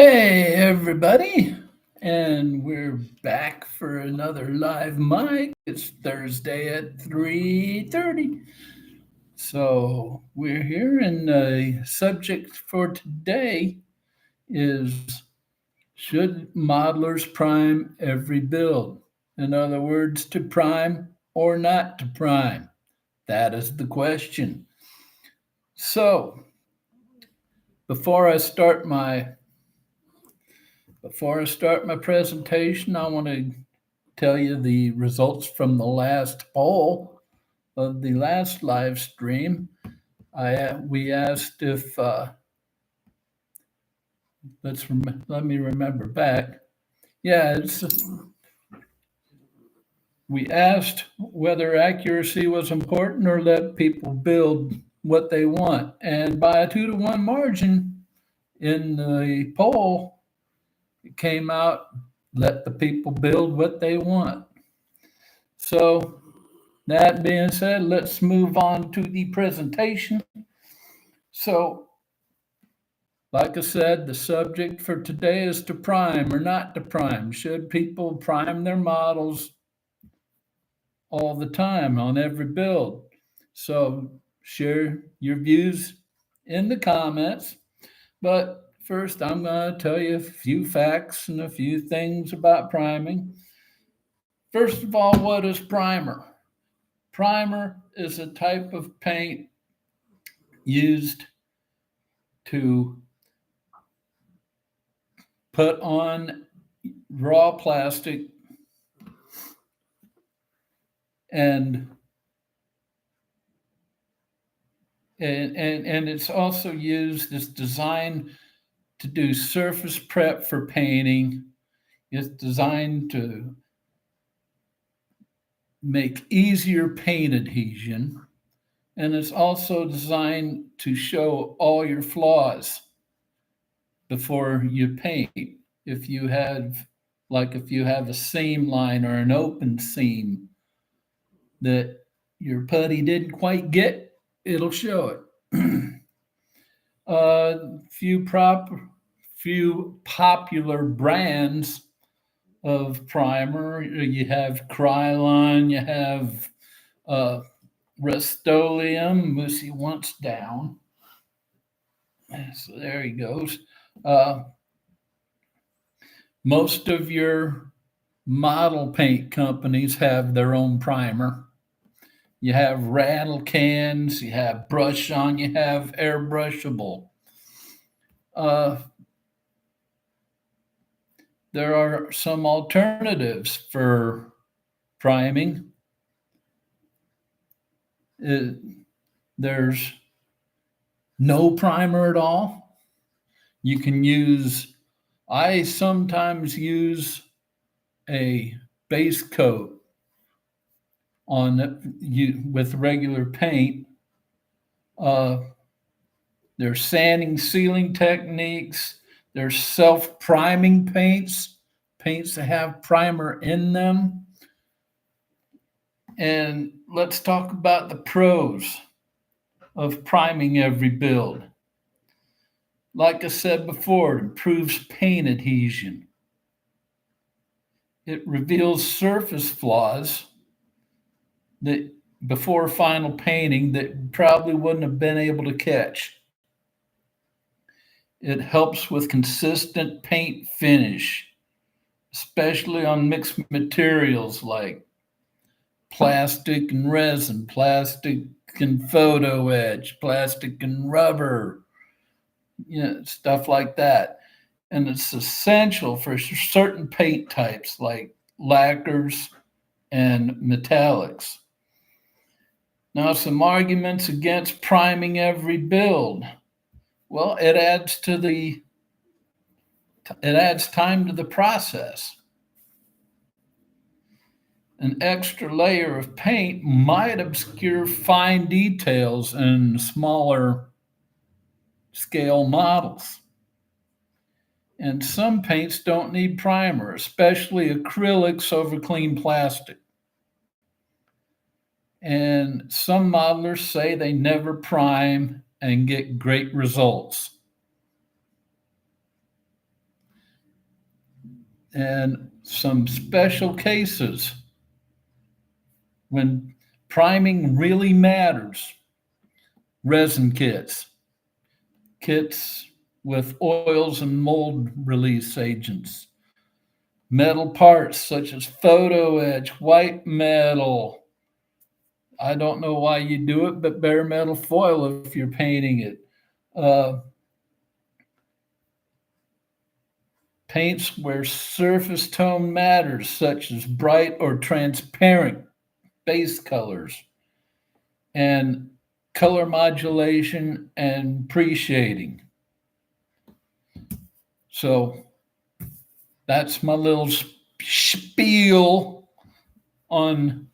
Hey everybody, and we're back for another live mic. It's Thursday at 3:30. So we're here, and the subject for today is, should modelers prime every build? In other words, to prime or not to prime? That is the question. So before I start my before I start my presentation, I want to tell you the results from the last poll of the last live stream. We asked if let me remember back. Yeah, we asked whether accuracy was important or let people build what they want, and by a 2-to-1 margin in the poll, it came out, let the people build what they want. So that being said, let's move on to the presentation. So, like I said, the subject for today is to prime or not to prime. Should people prime their models all the time on every build? So, share your views in the comments. But first, I'm going to tell you a few facts and a few things about priming. First of all, what is primer? Primer is a type of paint used to put on raw plastic, and it's also used, it's designed to do surface prep for painting. It's designed to make easier paint adhesion, and it's also designed to show all your flaws before you paint. If you have if you have a seam line or an open seam that your putty didn't quite get, it'll show it. Few popular brands of primer. You have Krylon, you have uh, Rust-Oleum. Moosey wants down. So there he goes. Uh, most of your model paint companies have their own primer. You have rattle cans, you have brush on, you have airbrushable. Uh, there are some alternatives for priming. There's no primer at all. You can use, I sometimes use a base coat with regular paint. There's sanding, sealing techniques. There's self-priming paints that have primer in them. And let's talk about the pros of priming every build. Like I said before, it improves paint adhesion. It reveals surface flaws that before final painting that probably wouldn't have been able to catch. It helps with consistent paint finish, especially on mixed materials like plastic and resin, plastic and photo etch, plastic and rubber, stuff like that. And it's essential for certain paint types like lacquers and metallics. Now, some arguments against priming every build. Well, it adds time to the process. An extra layer of paint might obscure fine details in smaller scale models. And some paints don't need primer, especially acrylics over clean plastic. And some modelers say they never prime and get great results. and some special cases when priming really matters. Resin kits with oils and mold release agents, metal parts such as photo etch, white metal. I don't know why you do it, but bare metal foil if you're painting it. Uh, Paints where surface tone matters, such as bright or transparent base colors, and color modulation and pre shading. So that's my little spiel on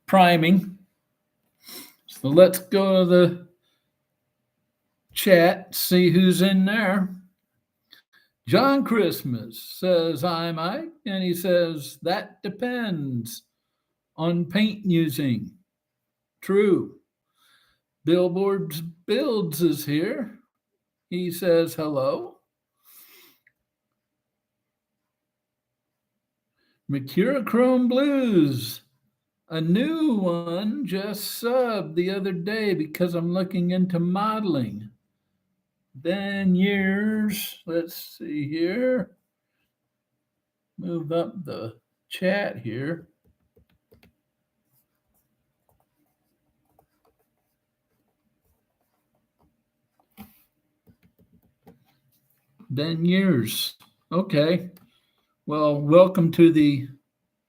priming. So let's go to the chat, see who's in there. John Christmas says, "Hi, Mike," and he says, "That depends on paint using." True. Billboards Builds is here. He says, "Hello." Mercurochrome Blues, a new one, just subbed the other day because I'm looking into modeling. Then years, let's see here. Move up the chat here. Then years. Okay. Well, welcome to the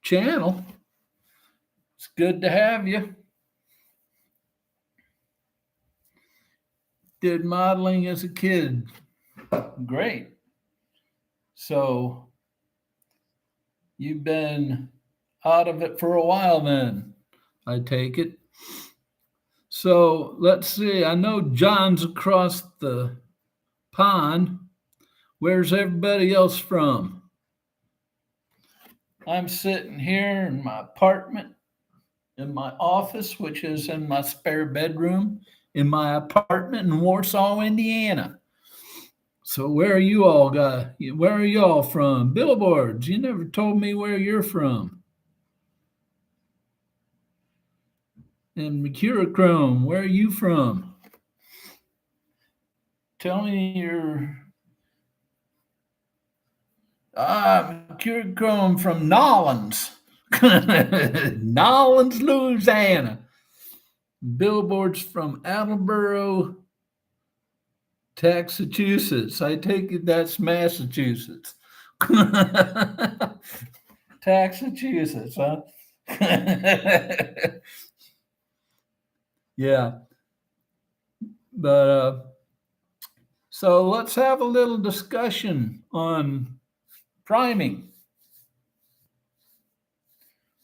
channel. It's good to have you. Did modeling as a kid. Great. So you've been out of it for a while then, I take it. So let's see. I know John's across the pond. Where's everybody else from? I'm sitting here in my apartment, in my office, which is in my spare bedroom, in my apartment in Warsaw, Indiana. So where are you all where are you all from? Billboards, you never told me where you're from. And Mercurochrome, where are you from? Tell me your Mercurochrome from Nolans. Nolans, Louisiana. Billboards from Attleboro, Massachusetts. I take it that's Massachusetts. Massachusetts, huh? Yeah. But so let's have a little discussion on priming.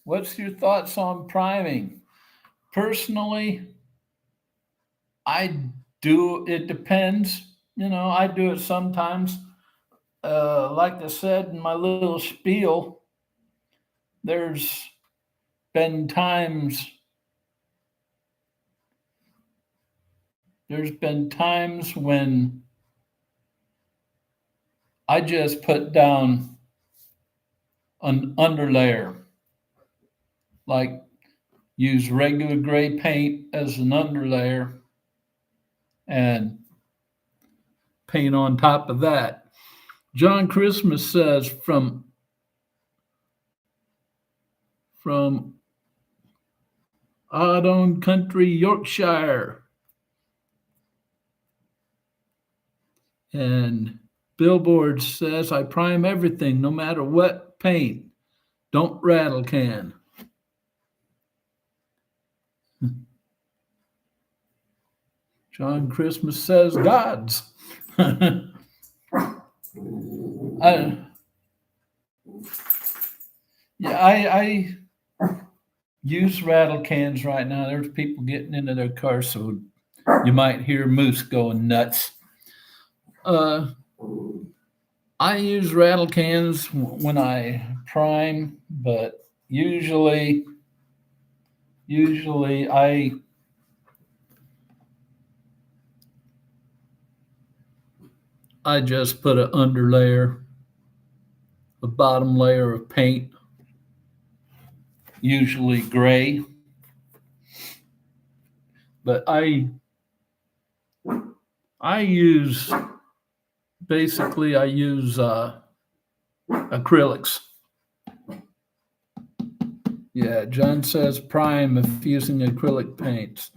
What's your thoughts on priming? Personally, I do, it depends. I do it sometimes. Like I said in my little spiel, there's been times when I just put down an underlayer, like use regular gray paint as an underlayer and paint on top of that. John Christmas says from Oddon Country, Yorkshire. And Billboard says, "I prime everything, no matter what paint. Don't rattle can." John Christmas says, "Gods." I use rattle cans right now. There's people getting into their cars, so you might hear Moose going nuts. I use rattle cans when I prime, but usually I just put an underlayer a bottom layer of paint, usually gray. But I use basically I use acrylics. Yeah, John says prime if using acrylic paints.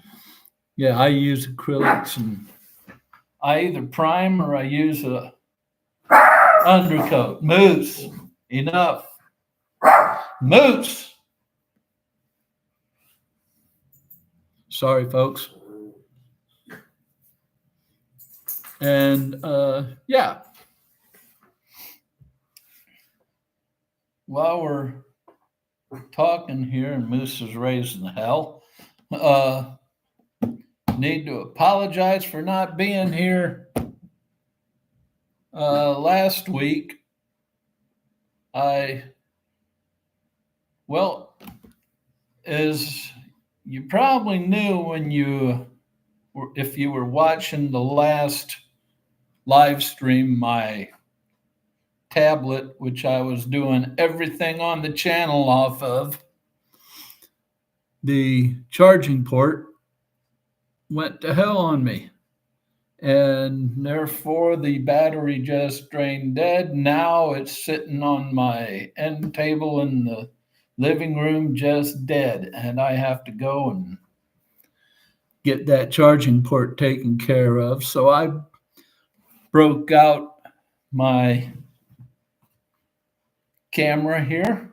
Yeah, I use acrylics, and I either prime or I use a undercoat. Moose, enough. Moose. Sorry, folks. And yeah, while we're talking here and Moose is raising hell, need to apologize for not being here last week. As you probably knew if you were watching the last live stream, my tablet, which I was doing everything on the channel off of, the charging port went to hell on me. And therefore, the battery just drained dead. Now it's sitting on my end table in the living room, just dead. And I have to go and get that charging port taken care of. So I broke out my camera here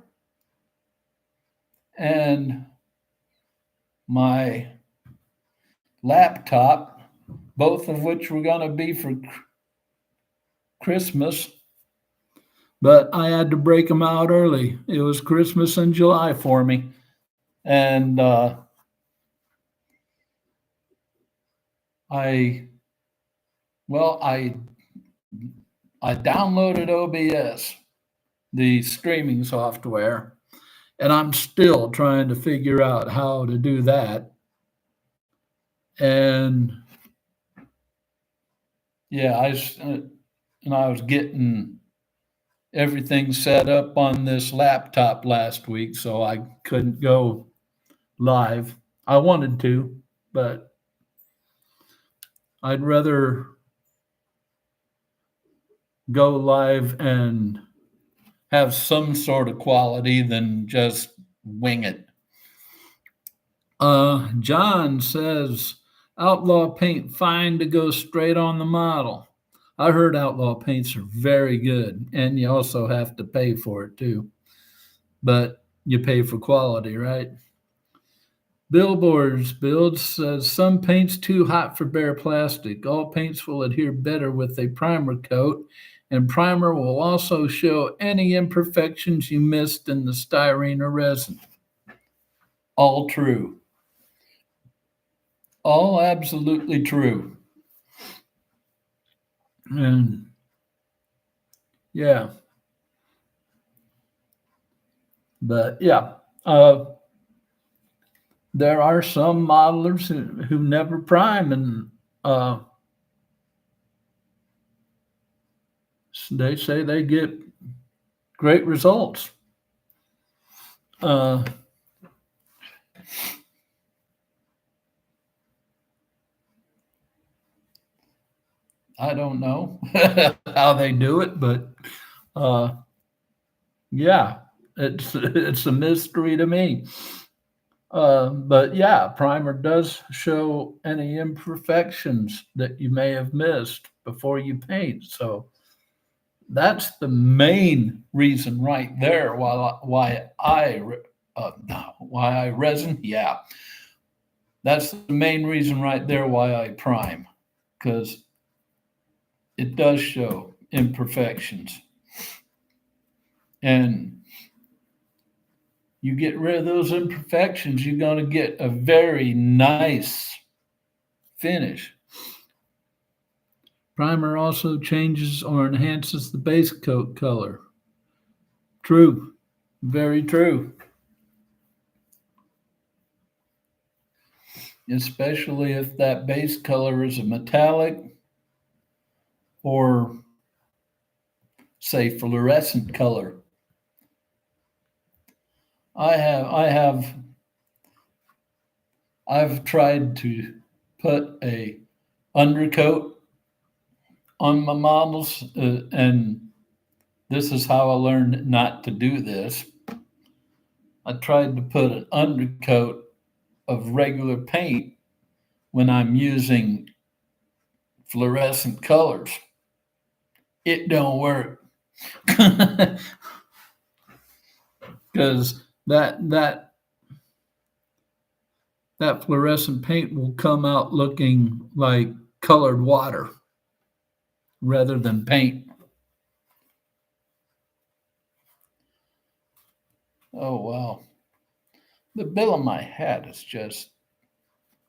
and my laptop, both of which were going to be for Christmas, but I had to break them out early. It was Christmas in July for me. And I downloaded OBS, the streaming software, and I'm still trying to figure out how to do that. And yeah, I was getting everything set up on this laptop last week, so I couldn't go live. I wanted to, but I'd rather go live and have some sort of quality than just wing it. John says Outlaw paint fine to go straight on the model. I heard Outlaw paints are very good, and you also have to pay for it too. But you pay for quality, right? Billboards builds says some paints too hot for bare plastic. All paints will adhere better with a primer coat, and primer will also show any imperfections you missed in the styrene or resin. All true. All absolutely true. And yeah. But yeah, there are some modelers who never prime, and they say they get great results. I don't know how they do it, but yeah, it's a mystery to me. But yeah, primer does show any imperfections that you may have missed before you paint. So that's the main reason right there why I resin. Yeah, that's the main reason right there why I prime, because it does show imperfections. And you get rid of those imperfections, you're going to get a very nice finish. Primer also changes or enhances the base coat color. True. Very true. Especially if that base color is a metallic or, say, fluorescent color. I've tried to put a undercoat on my models, and this is how I learned not to do this. I tried to put an undercoat of regular paint when I'm using fluorescent colors. It don't work because that fluorescent paint will come out looking like colored water rather than paint. Oh wow. The bill of my hat is just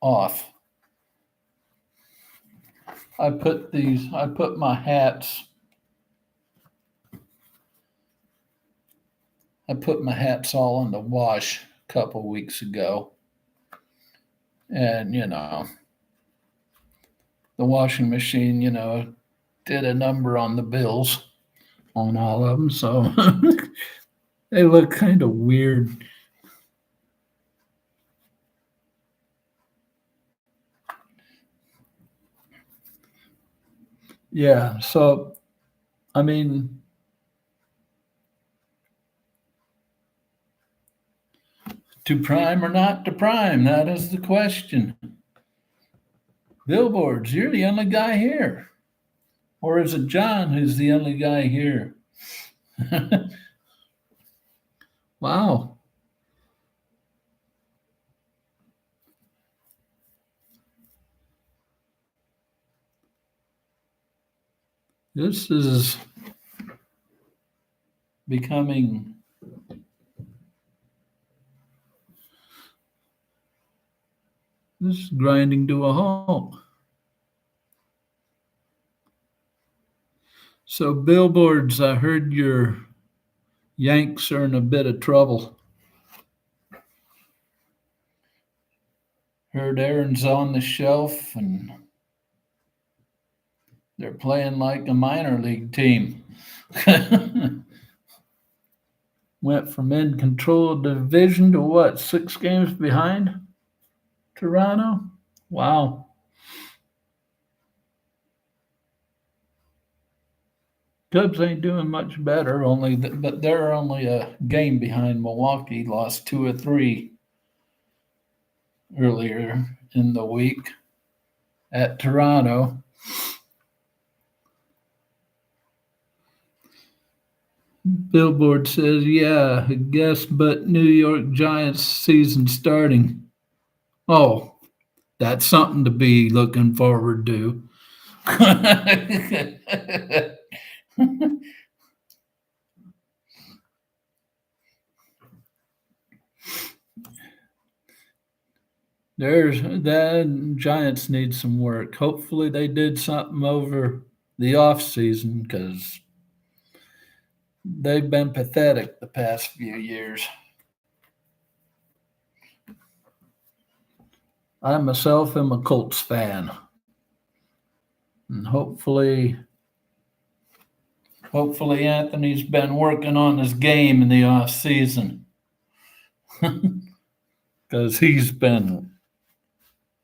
off. I put my hats, I put my hats all in the wash a couple weeks ago. And, the washing machine, did a number on the bills on all of them. So they look kind of weird. Yeah. So, I mean, to prime or not to prime? That is the question. Billboards, you're the only guy here. Or is it John who's the only guy here? Wow. This is becoming this is grinding to a halt. So billboards, I heard your Yanks are in a bit of trouble. Heard Aaron's on the shelf and they're playing like a minor league team. Went from in control of the division to what, 6 games behind Toronto? Wow. Cubs ain't doing much better, but they're only a game behind Milwaukee. Lost 2 or 3 earlier in the week at Toronto. Billboard says, yeah, I guess, but New York Giants season starting. Oh, that's something to be looking forward to. There's that Giants need some work. Hopefully they did something over the off season because they've been pathetic the past few years. I myself am a Colts fan. And hopefully Anthony's been working on his game in the off season because he's been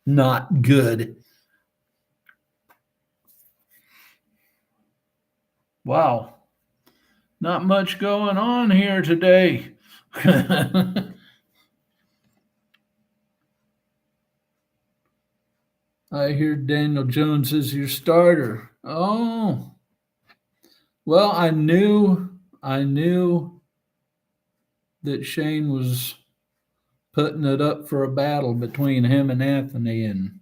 not good. Wow, not much going on here today. I hear Daniel Jones is your starter. Oh, well, I knew that Shane was putting it up for a battle between him and Anthony, and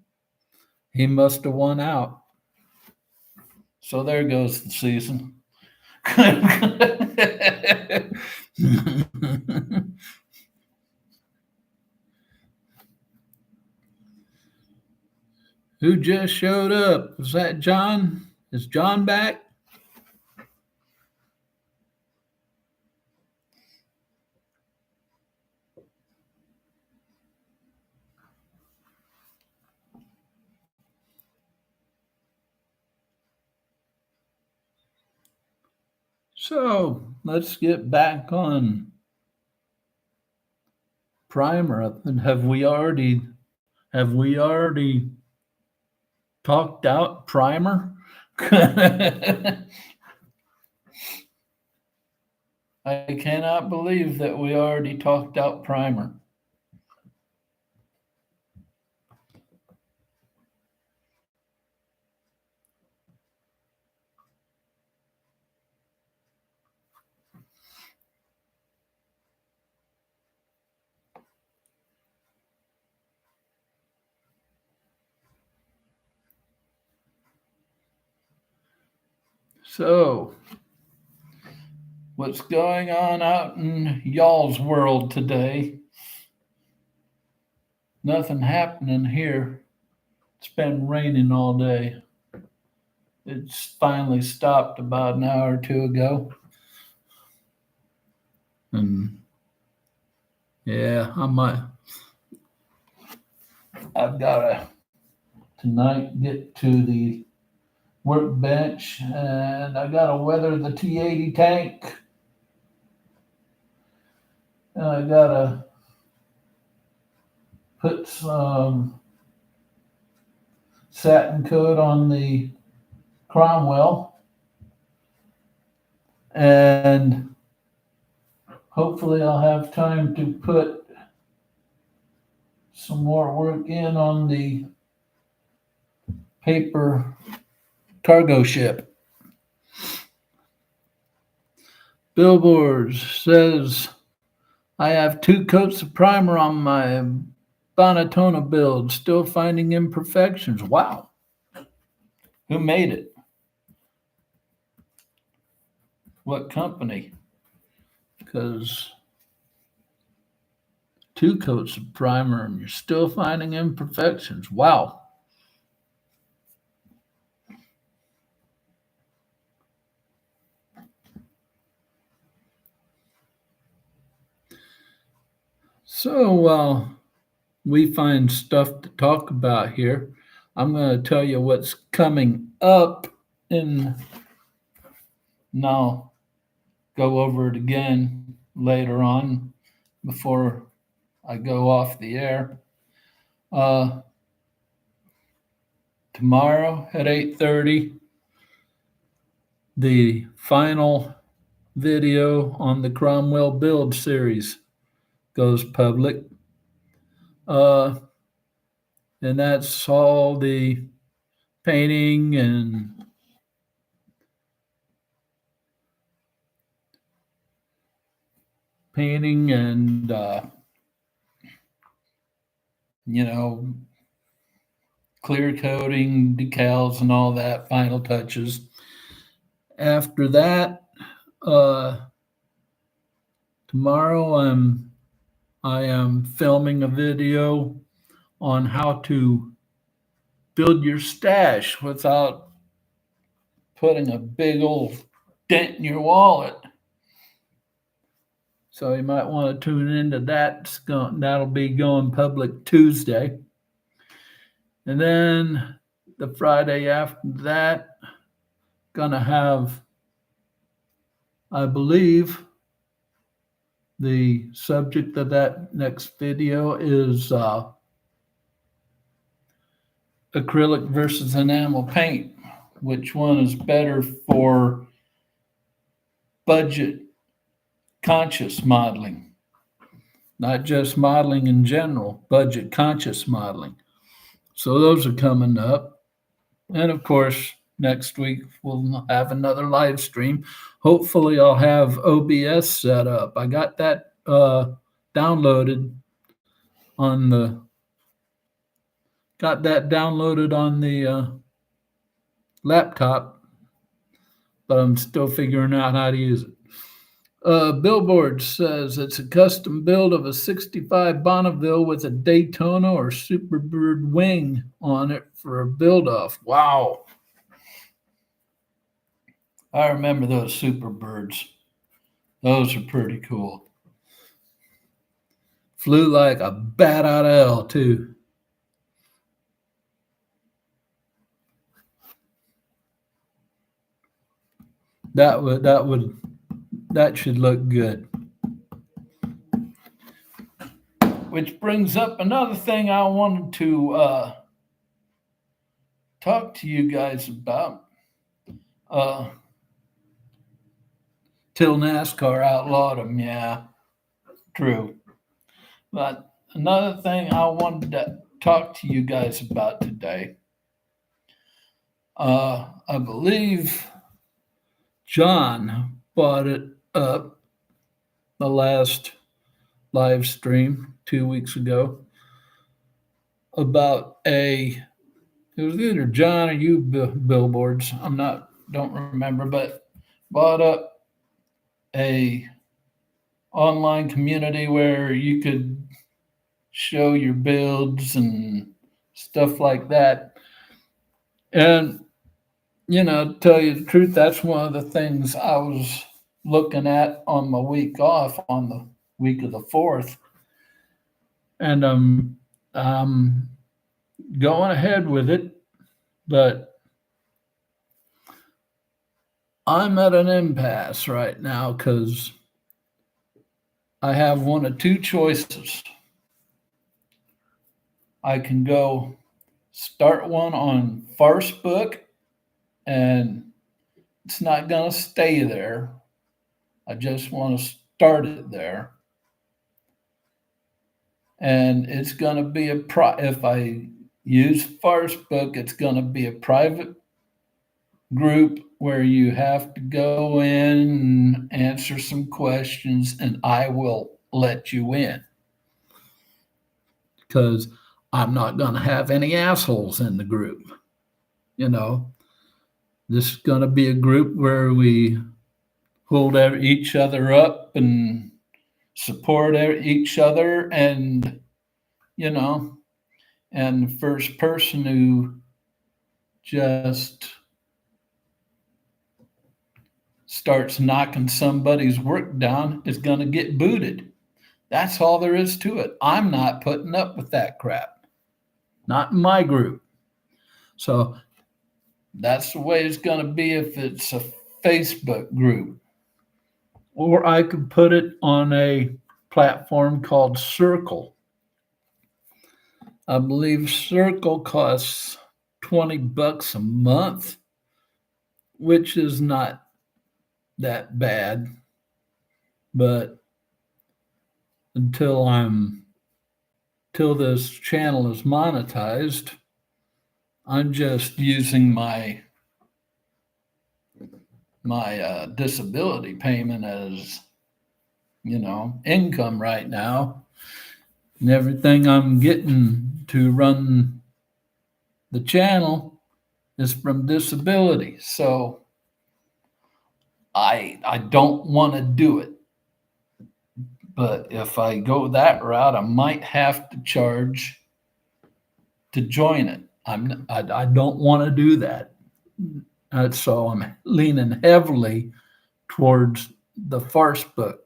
he must have won out. So there goes the season. Who just showed up? Was that John? Is John back? So let's get back on primer. And have we already talked out primer? I cannot believe that we already talked out primer. So, what's going on out in y'all's world today? Nothing happening here. It's been raining all day. It's finally stopped about an hour or two ago. And yeah, I've got to tonight get to the workbench and I got to weather the T80 tank. And I got to put some satin coat on the Cromwell. And hopefully I'll have time to put some more work in on the paper cargo ship. Billboards says I have 2 coats of primer on my Bonatona build, still finding imperfections. Wow. Who made it? What company? Because 2 coats of primer and you're still finding imperfections. Wow. So we find stuff to talk about here. I'm going to tell you what's coming up and I'll go over it again later on before I go off the air. Tomorrow at 8:30, the final video on the Cromwell build series goes public. And that's all the painting and clear coating, decals, and all that, final touches. After that, tomorrow I am filming a video on how to build your stash without putting a big old dent in your wallet. So you might want to tune into that. That'll be going public Tuesday. And then the Friday after that, gonna have, I believe, the subject of that next video is acrylic versus enamel paint. Which one is better for budget conscious modeling? Not just modeling in general, budget conscious modeling. So those are coming up. And of course, next week we'll have another live stream. Hopefully I'll have OBS set up. I got that downloaded on the laptop, but I'm still figuring out how to use it. Billboard says it's a custom build of a 65 Bonneville with a Daytona or Superbird wing on it for a build-off. Wow. I remember those Superbirds. Those are pretty cool. Flew like a bat out of hell, too. That should look good. which brings up another thing I wanted to talk to you guys about. Uh, till NASCAR outlawed them, yeah, true. But another thing I wanted to talk to you guys about today, I believe John brought it up the last live stream 2 weeks ago about it was either John or you billboards. Don't remember, but brought up a online community where you could show your builds and stuff like that. And to tell you the truth, that's one of the things I was looking at on my week off on the week of the 4th. And I'm going ahead with it, but I'm at an impasse right now because I have one of two choices. I can go start one on Facebook, and it's not going to stay there. I just want to start it there. And it's going to be if I use Facebook, it's going to be a private group where you have to go in and answer some questions, and I will let you in because I'm not going to have any assholes in the group. This is going to be a group where we hold each other up and support each other, and and the first person who just starts knocking somebody's work down is going to get booted. That's all there is to it. I'm not putting up with that crap. Not in my group. So that's the way it's going to be if it's a Facebook group. Or I could put it on a platform called Circle. I believe Circle costs $20 a month, which is not that bad. But until this channel is monetized, I'm just using my disability payment as income right now, and everything I'm getting to run the channel is from disability. So I don't want to do it, but if I go that route, I might have to charge to join it. I don't want to do that. So I'm leaning heavily towards the Facebook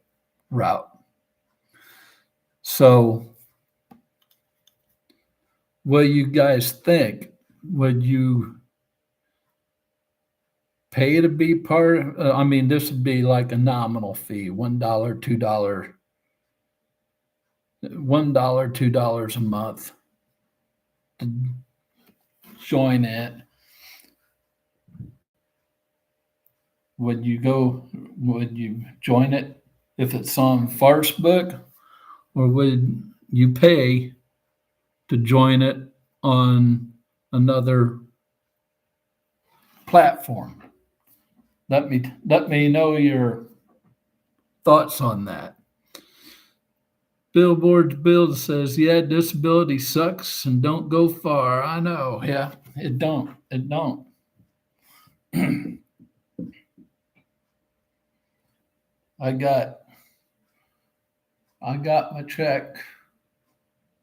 route. So what do you guys think? Would you pay to be part of, this would be like a nominal fee, $1, $2, $2 a month to join it. Would you join it if it's on Facebook, or would you pay to join it on another platform? Let me know your thoughts on that. Billboard's Build says, yeah, disability sucks and don't go far. I know. Yeah, it don't. I got my check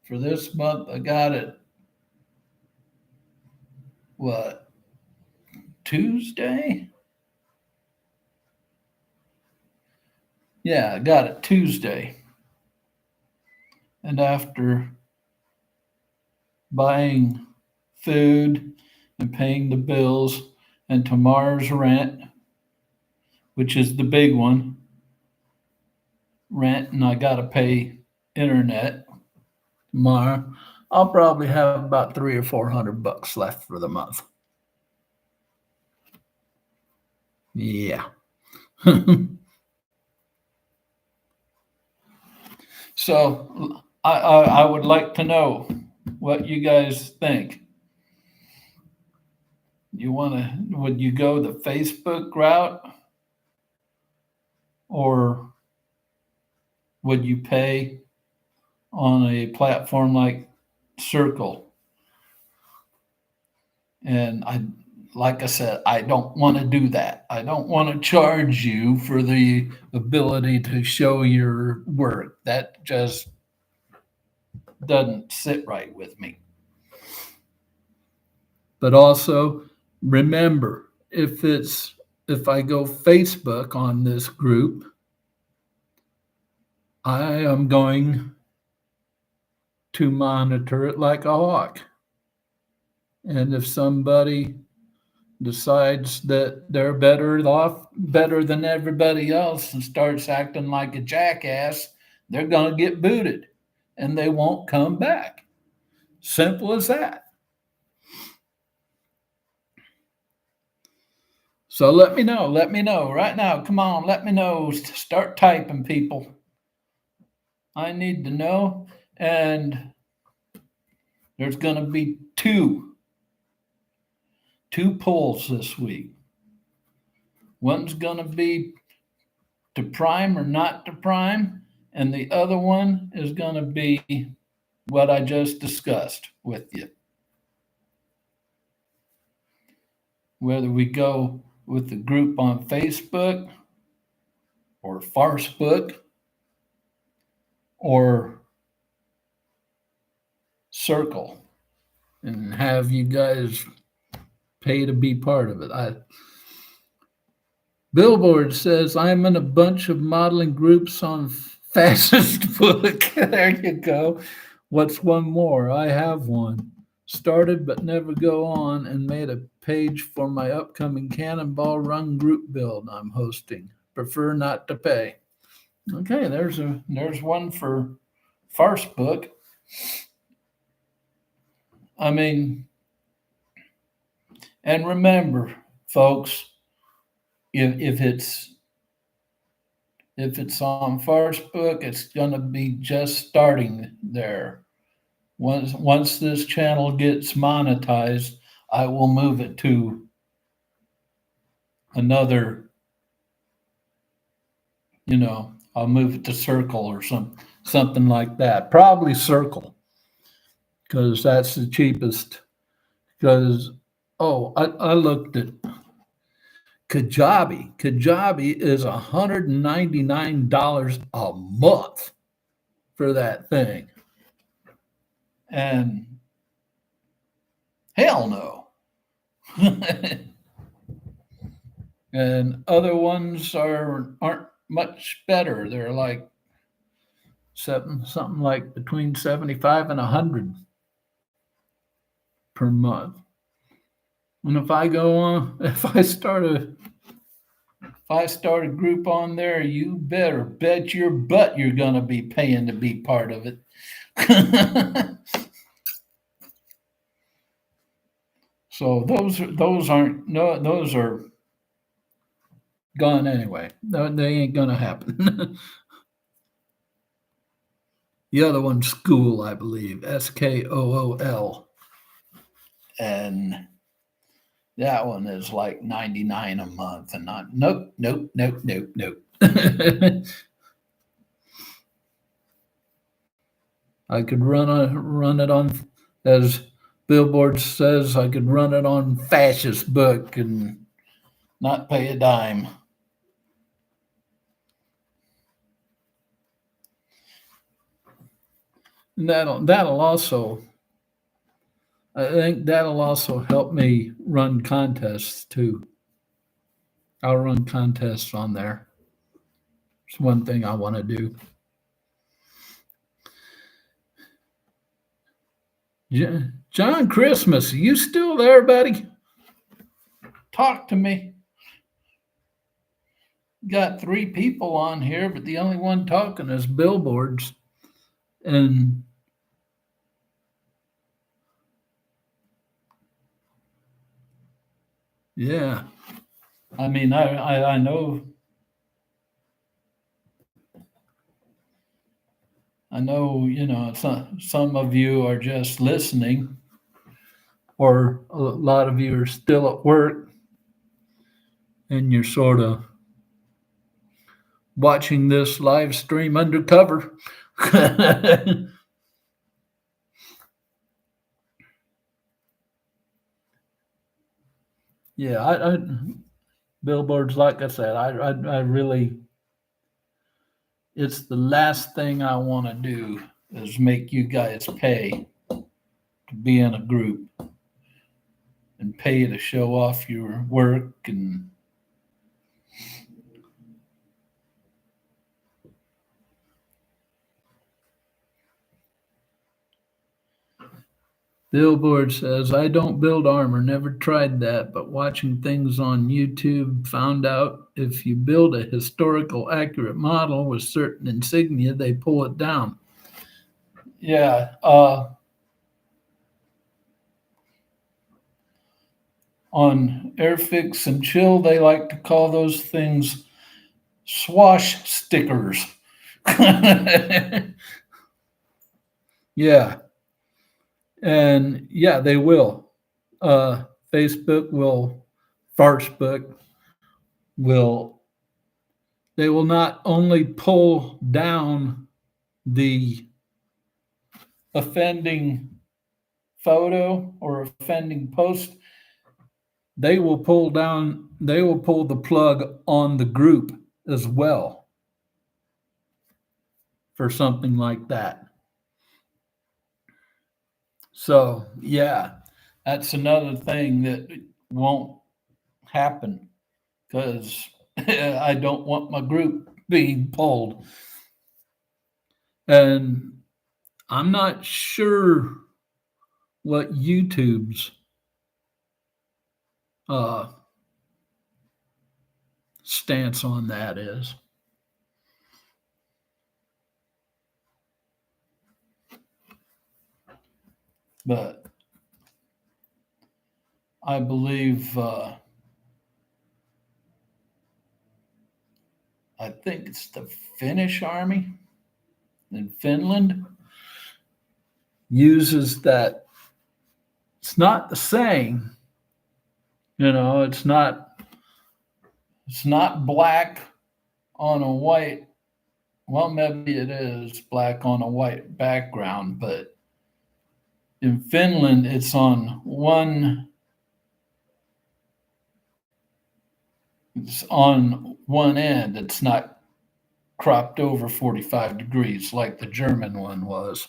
for this month. I got it Tuesday? Yeah, I got it Tuesday. And after buying food and paying the bills and tomorrow's rent, which is the big one, and I got to pay internet. tomorrow, I'll probably have about 300 or 400 bucks left for the month. Yeah. So I would like to know what you guys think. Would you go the Facebook route, or would you pay on a platform like Circle? And like I said, I don't want to do that. I don't want to charge you for the ability to show your work. That just doesn't sit right with me. But also remember, if I go Facebook on this group, I am going to monitor it like a hawk. And if somebody decides that they're better than everybody else, and starts acting like a jackass, they're going to get booted and they won't come back. Simple as that. So let me know. Let me know right now. Come on, let me know. Start typing, people. I need to know. And there's going to be two polls this week. One's going to be to prime or not to prime, and the other one is going to be what I just discussed with you. Whether we go with the group on Facebook or Farcebook or Circle, and have you guys pay to be part of it. Billboard says I'm in a bunch of modeling groups on Fascist Book. There you go. What's one more? I have one. Started but never go on, and made a page for my upcoming Cannonball Run group build I'm hosting. Prefer not to pay. Okay, there's one for Farcebook. I mean, and remember, folks, if it's on Farcebook, it's going to be just starting there. Once this channel gets monetized, I will move it to another, I'll move it to Circle or something like that. Probably Circle, because that's the cheapest. Because, I looked at Kajabi. Kajabi is $199 a month for that thing. And hell no. And other ones aren't much better. They're like something like between 75 and 100 per month. And if I start a group on there, you better bet your butt you're gonna be paying to be part of it. So those are gone anyway. No, they ain't gonna happen. The other one's School, I believe, SKOOL, and that one is like $99 a month, and nope. I could run it on, as Billboard says, I could run it on Fascist Book and not pay a dime. And that'll also, I think that'll also help me run contests too. I'll run contests on there. It's one thing I want to do. John Christmas, are you still there, buddy? Talk to me. Got 3 people on here, but the only one talking is Billboards. And Yeah. I mean, I know. Some of you are just listening, or a lot of you are still at work, and you're sort of watching this live stream undercover. Yeah, I billboards. Like I said, I really, it's the last thing I want to do is make you guys pay to be in a group and pay to show off your work. And Billboard says, I don't build armor, never tried that, but watching things on YouTube found out if you build a historical accurate model with certain insignia, they pull it down. Yeah, on Airfix and Chill, they like to call those things swash stickers. Yeah, and yeah, they will. Facebook will, Farcebook will, they will not only pull down the offending photo or offending post, they will pull the plug on the group as well for something like that. So, yeah, that's another thing that won't happen because I don't want my group being pulled. And I'm not sure what YouTube's stance on that is. But I believe, I think it's the Finnish army in Finland uses that. It's not the same, it's not black on a white. Well, maybe it is black on a white background, but in Finland, it's on one end. It's not cropped over 45 degrees like the German one was.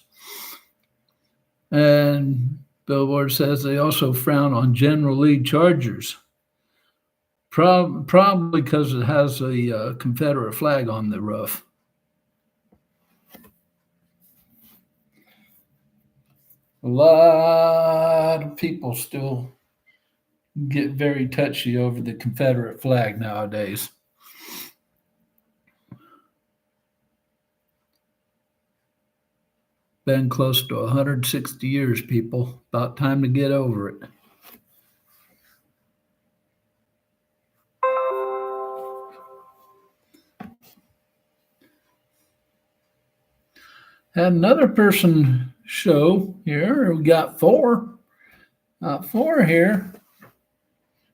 And Billboard says they also frown on General Lee Chargers, probably because it has a Confederate flag on the roof. A lot of people still get very touchy over the Confederate flag nowadays. Been close to 160 years, people. About time to get over it. Had another person show here. We got four here.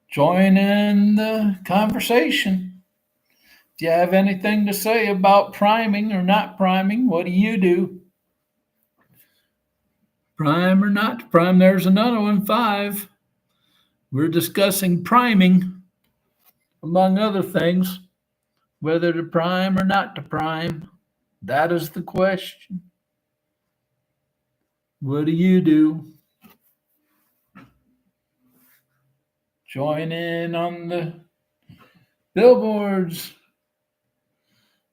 Join in the conversation. Do you have anything to say about priming or not priming? What do you do? Prime or not to prime? There's another one, 5. We're discussing priming, among other things, whether to prime or not to prime. That is the question. What do you do? Join in on the billboards.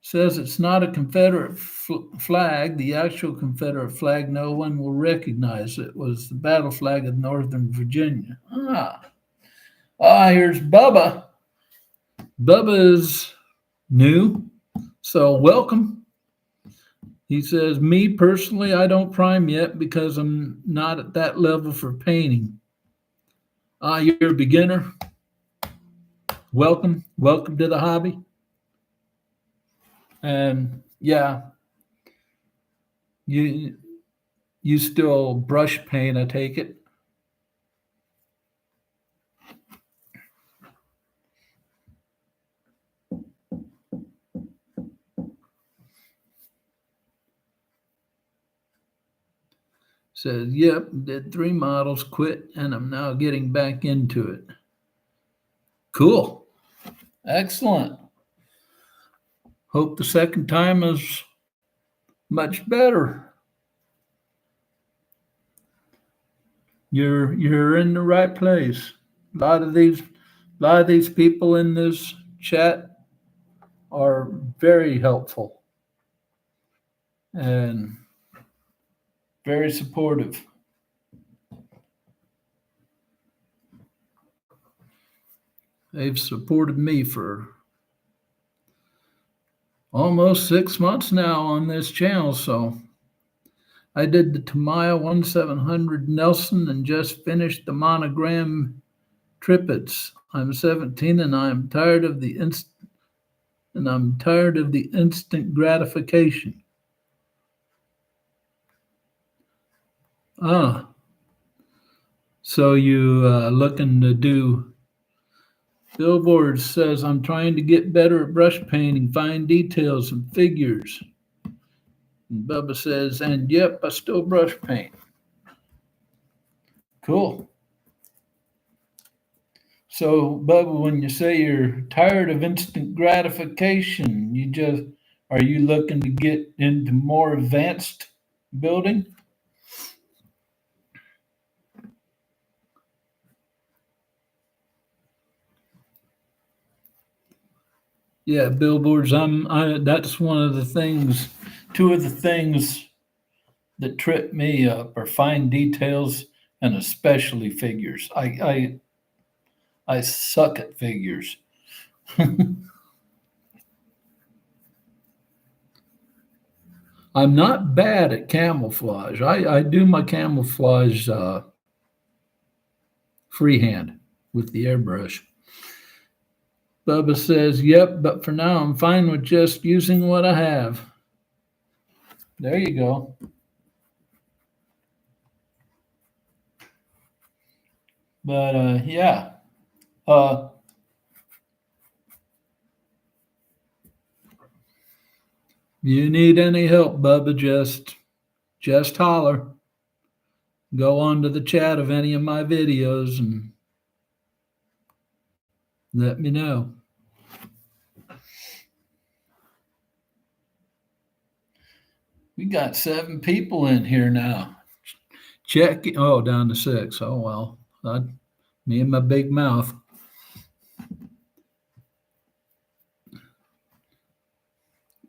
Says it's not a Confederate flag. The actual Confederate flag, no one will recognize. It was the battle flag of Northern Virginia. Here's Bubba. Bubba is new, so welcome. He says, me personally, I don't prime yet because I'm not at that level for painting. You're a beginner? welcome to the hobby. And yeah, you you still brush paint, I take it. Says, yep, did 3 models, quit, and I'm now getting back into it. Cool. Excellent. Hope the second time is much better. You're in the right place. A lot of these people in this chat are very helpful and very supportive. They've supported me for almost 6 months now on this channel. So I did the Tamiya 1700 Nelson and just finished the monogram Tripits. I'm 17 and I'm tired of the instant gratification. Ah, so you looking to do Billboard says I'm trying to get better at brush painting, fine details and figures. And Bubba says, and yep, I still brush paint. Cool. So, Bubba, when you say you're tired of instant gratification, are you looking to get into more advanced building? Yeah, billboards. That's one of the things. Two of the things that trip me up are fine details and especially figures. I suck at figures. I'm not bad at camouflage. I do my camouflage freehand with the airbrush. Bubba says, yep, but for now I'm fine with just using what I have. There you go. But yeah. Uh, you need any help, Bubba, just holler. Go on to the chat of any of my videos and let me know. We got 7 people in here now. Check. Oh, down to 6. Oh well. Me and my big mouth.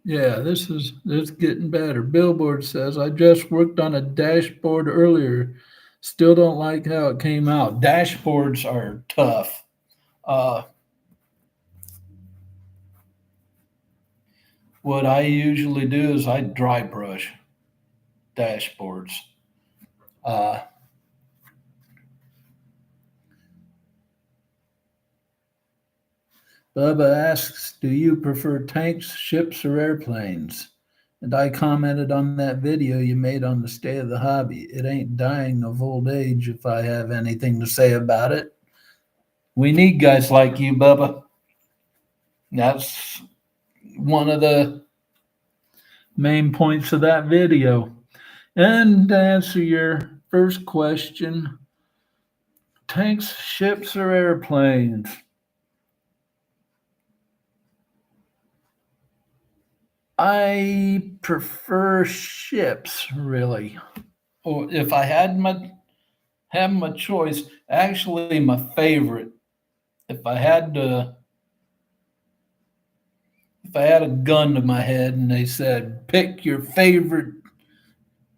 Yeah, this is getting better. Billboard says I just worked on a dashboard earlier. Still don't like how it came out. Dashboards are tough. Uh, what I usually do is I dry brush dashboards. Uh, Bubba asks, do you prefer tanks, ships, or airplanes? And I commented on that video you made on the state of the hobby. It ain't dying of old age if I have anything to say about it. We need guys like you, Bubba. That's one of the main points of that video. And to answer your first question, tanks, ships, or airplanes? I prefer ships, really. Or if I had my choice, actually my favorite. If I had to, if I had a gun to my head and they said pick your favorite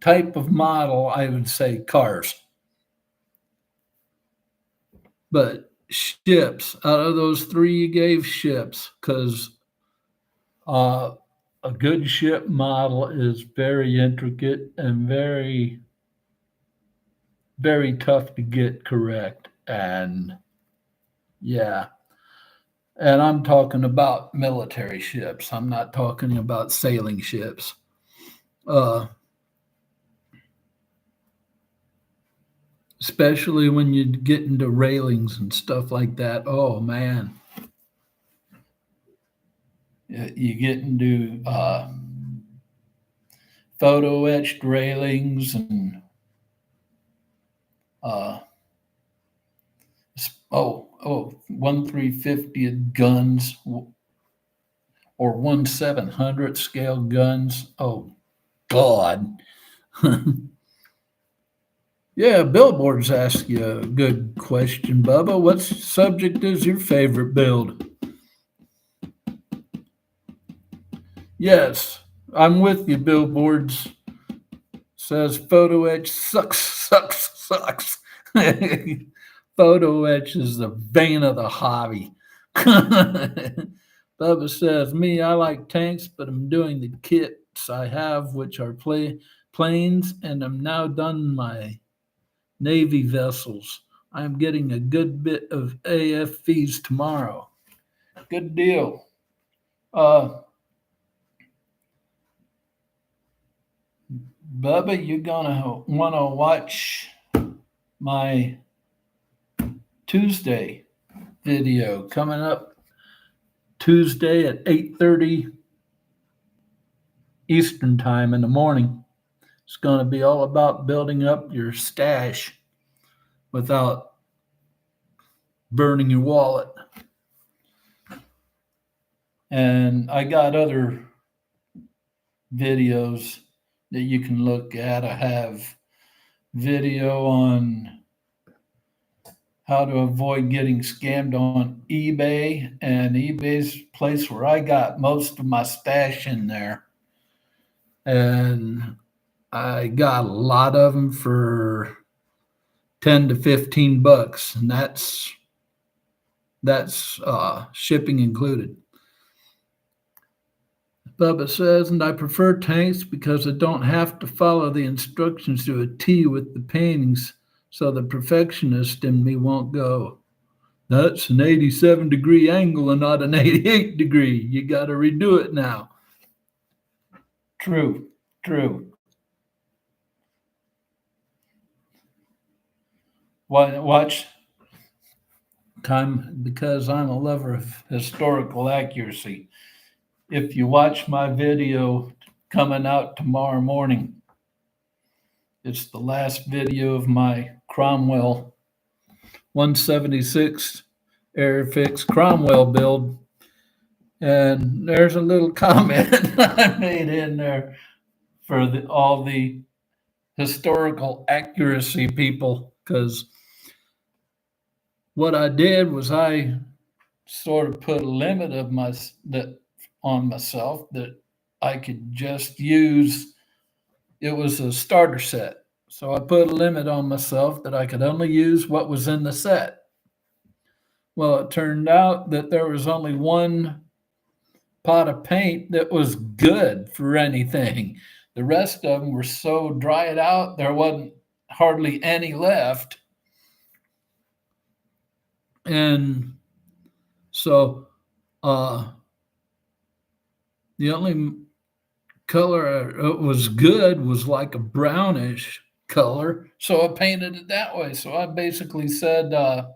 type of model, I would say cars. But ships, out of those 3 you gave, ships, because uh, a good ship model is very intricate and very, very tough to get correct. And yeah, And I'm talking about military ships. I'm not talking about sailing ships. Uh, Especially when you get into railings and stuff like that. Oh man, you get into photo etched railings and uh, 1/350 guns or 1/700 scale guns. Oh God. Yeah, billboards ask you a good question, Bubba. What subject is your favorite build? Yes, I'm with you, billboards. Says photo etch sucks. Photo etch is the vein of the hobby. Bubba says, me, I like tanks, but I'm doing the kits I have, which are planes, and I'm now done my Navy vessels. I'm getting a good bit of AFVs tomorrow. Good deal. Uh, Bubba, you're gonna want to watch my Tuesday video coming up Tuesday at 8:30 Eastern time in the morning. It's going to be all about building up your stash without burning your wallet. And I got other videos that you can look at. I have video on how to avoid getting scammed on eBay, and eBay's the place where I got most of my stash in there. And I got a lot of them for 10 to 15 bucks, and that's shipping included. Bubba says, and I prefer tanks because I don't have to follow the instructions to a T with the paintings, so the perfectionist in me won't go, that's an 87-degree angle and not an 88-degree. You got to redo it now. True. Watch time because I'm a lover of historical accuracy. If you watch my video coming out tomorrow morning, it's the last video of my Cromwell 176 Airfix Cromwell build. And there's a little comment I made in there for all the historical accuracy people, because what I did was I sort of put a limit of on myself that I could just use. It was a starter set, so I put a limit on myself that I could only use what was in the set. Well, it turned out that there was only one pot of paint that was good for anything. The rest of them were so dried out, there wasn't hardly any left. And so the only color was good was like a brownish color. So I painted it that way. So I basically said to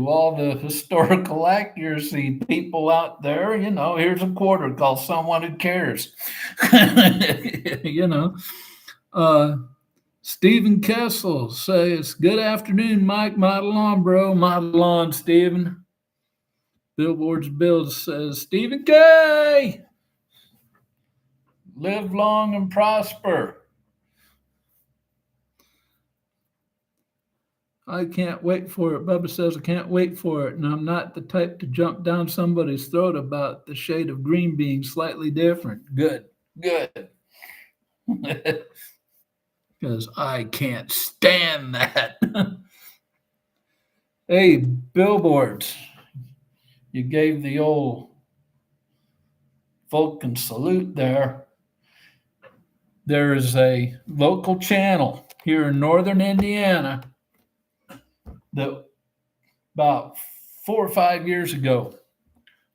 all the historical accuracy people out there, here's a quarter, call someone who cares. Stephen Kessel says, good afternoon, Mike. Model on, bro. Model on, Stephen. Billboard's Bill says, Stephen K. Live long and prosper. I can't wait for it. Bubba says, I can't wait for it. And I'm not the type to jump down somebody's throat about the shade of green being slightly different. Good. Because I can't stand that. Hey, billboards. You gave the old Vulcan salute there. There is a local channel here in northern Indiana that about 4 or 5 years ago,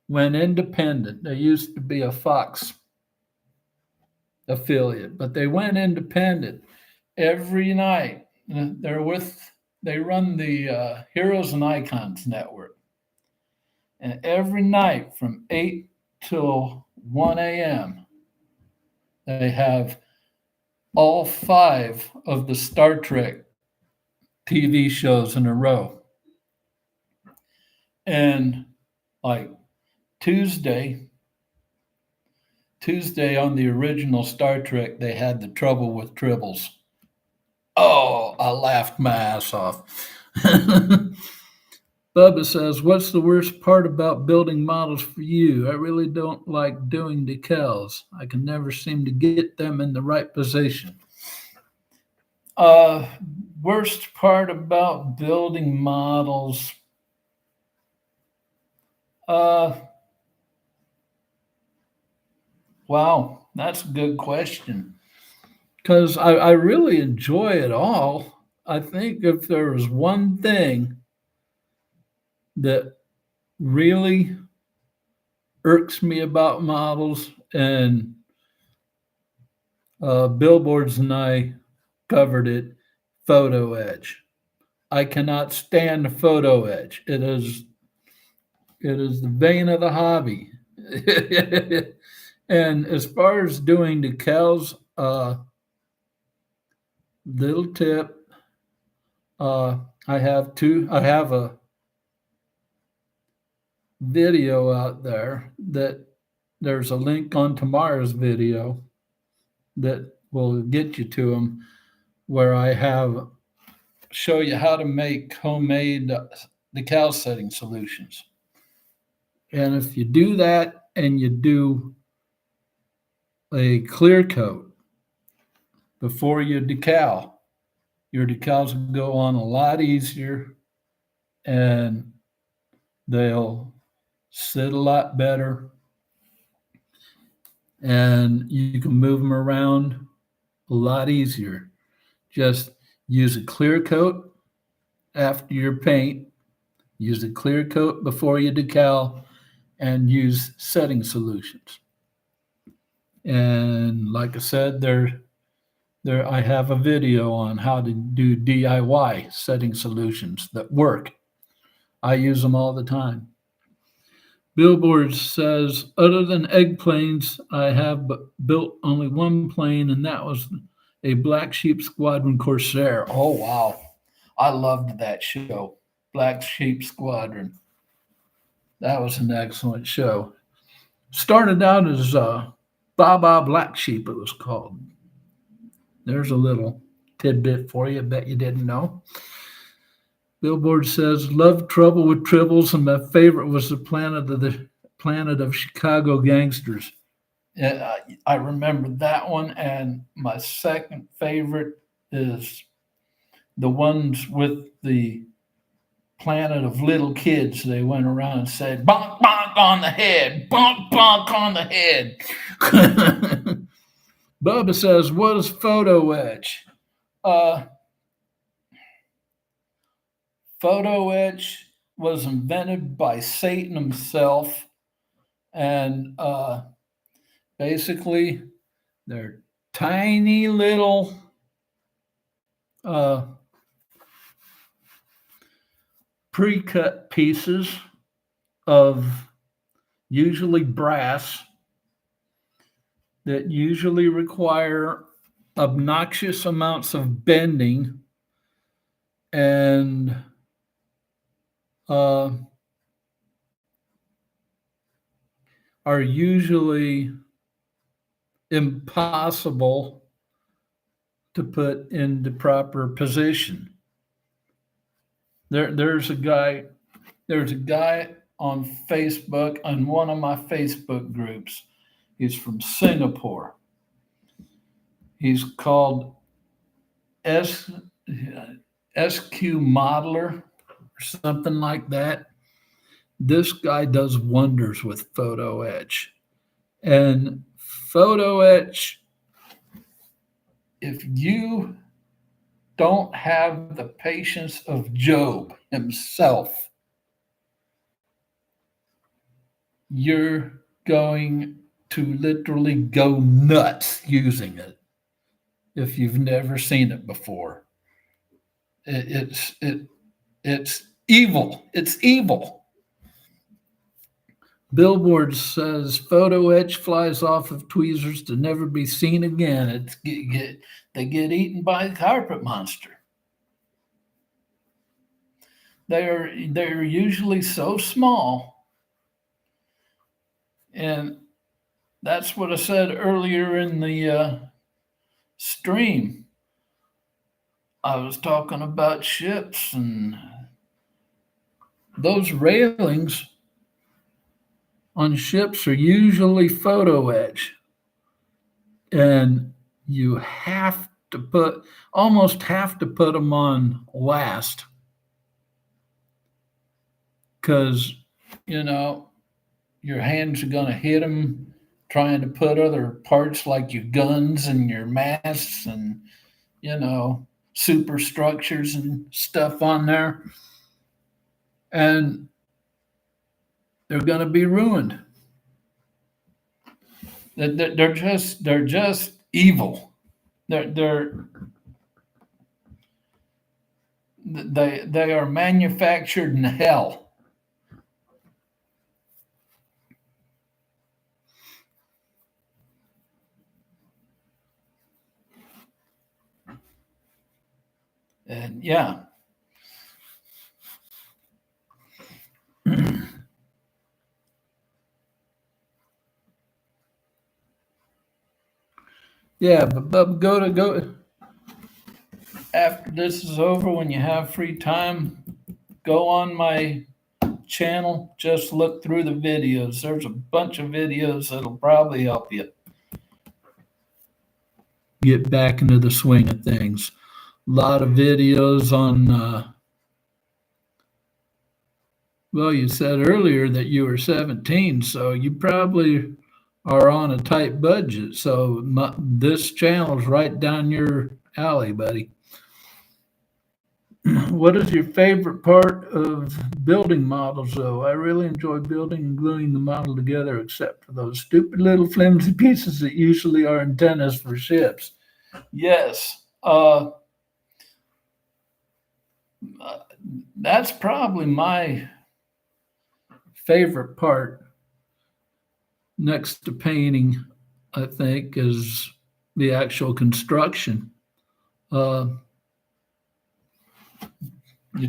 went independent. They used to be a Fox affiliate, but they went independent every night. They run the Heroes and Icons network, and every night from 8 till 1 a.m. they have all 5 of the Star Trek TV shows in a row. And like Tuesday, Tuesday on the original Star Trek, they had the Trouble with Tribbles. Oh, I laughed my ass off. Bubba says, what's the worst part about building models for you? I really don't like doing decals. I can never seem to get them in the right position. Uh, Worst part about building models. Wow, that's a good question. Because I really enjoy it all. I think if there was one thing that really irks me about models, and Billboards and I covered it, photo edge. I cannot stand the photo edge. It is the vein of the hobby. And as far as doing decals, little tip. I have a video out there that there's a link on tomorrow's video that will get you to them, where I have show you how to make homemade decal setting solutions. And if you do that and you do a clear coat before you decal, your decals will go on a lot easier and they'll sit a lot better, and you can move them around a lot easier. Just use a clear coat after your paint, use a clear coat before you decal, and use setting solutions. And like I said, there I have a video on how to do DIY setting solutions that work. I use them all the time. Billboard says, other than egg planes, I have built only one plane, and that was a Black Sheep Squadron Corsair. Oh, wow. I loved that show, Black Sheep Squadron. That was an excellent show. Started out as Baba Black Sheep, it was called. There's a little tidbit for you. Bet you didn't know. Billboard says, "Love Trouble with Tribbles, and my favorite was the Planet of Chicago Gangsters." Yeah, I remember that one, and my second favorite is the ones with the Planet of Little Kids. They went around and said, "Bonk bonk on the head, bonk bonk on the head." Bubba says, "What is photo etch?" Uh, Photo etch was invented by Satan himself, and basically, they're tiny little uh, pre-cut pieces of usually brass that usually require obnoxious amounts of bending and are usually impossible to put in the proper position. There's a guy on Facebook, on one of my Facebook groups. He's from Singapore. He's called SQ Modeler or something like that. This guy does wonders with photo etch. And photo etch, if you don't have the patience of Job himself, you're going to literally go nuts using it if you've never seen it before. It's evil. It's evil. Billboard says photo etch flies off of tweezers to never be seen again. They get eaten by the carpet monster. They're usually so small, and that's what I said earlier in the stream. I was talking about ships, and those railings on ships are usually photo etch, and you almost have to put them on last because your hands are going to hit them trying to put other parts like your guns and your masts and superstructures and stuff on there, and they're going to be ruined. They're just evil. They are manufactured in hell. And yeah. Yeah, but go after this is over, when you have free time, go on my channel, just look through the videos. There's a bunch of videos that'll probably help you get back into the swing of things. A lot of videos on well, you said earlier that you were 17, so you probably are on a tight budget. So this channel's right down your alley, buddy. What is your favorite part of building models, though? I really enjoy building and gluing the model together, except for those stupid little flimsy pieces that usually are antennas for ships. Yes, that's probably my favorite part next to painting, I think, is the actual construction. You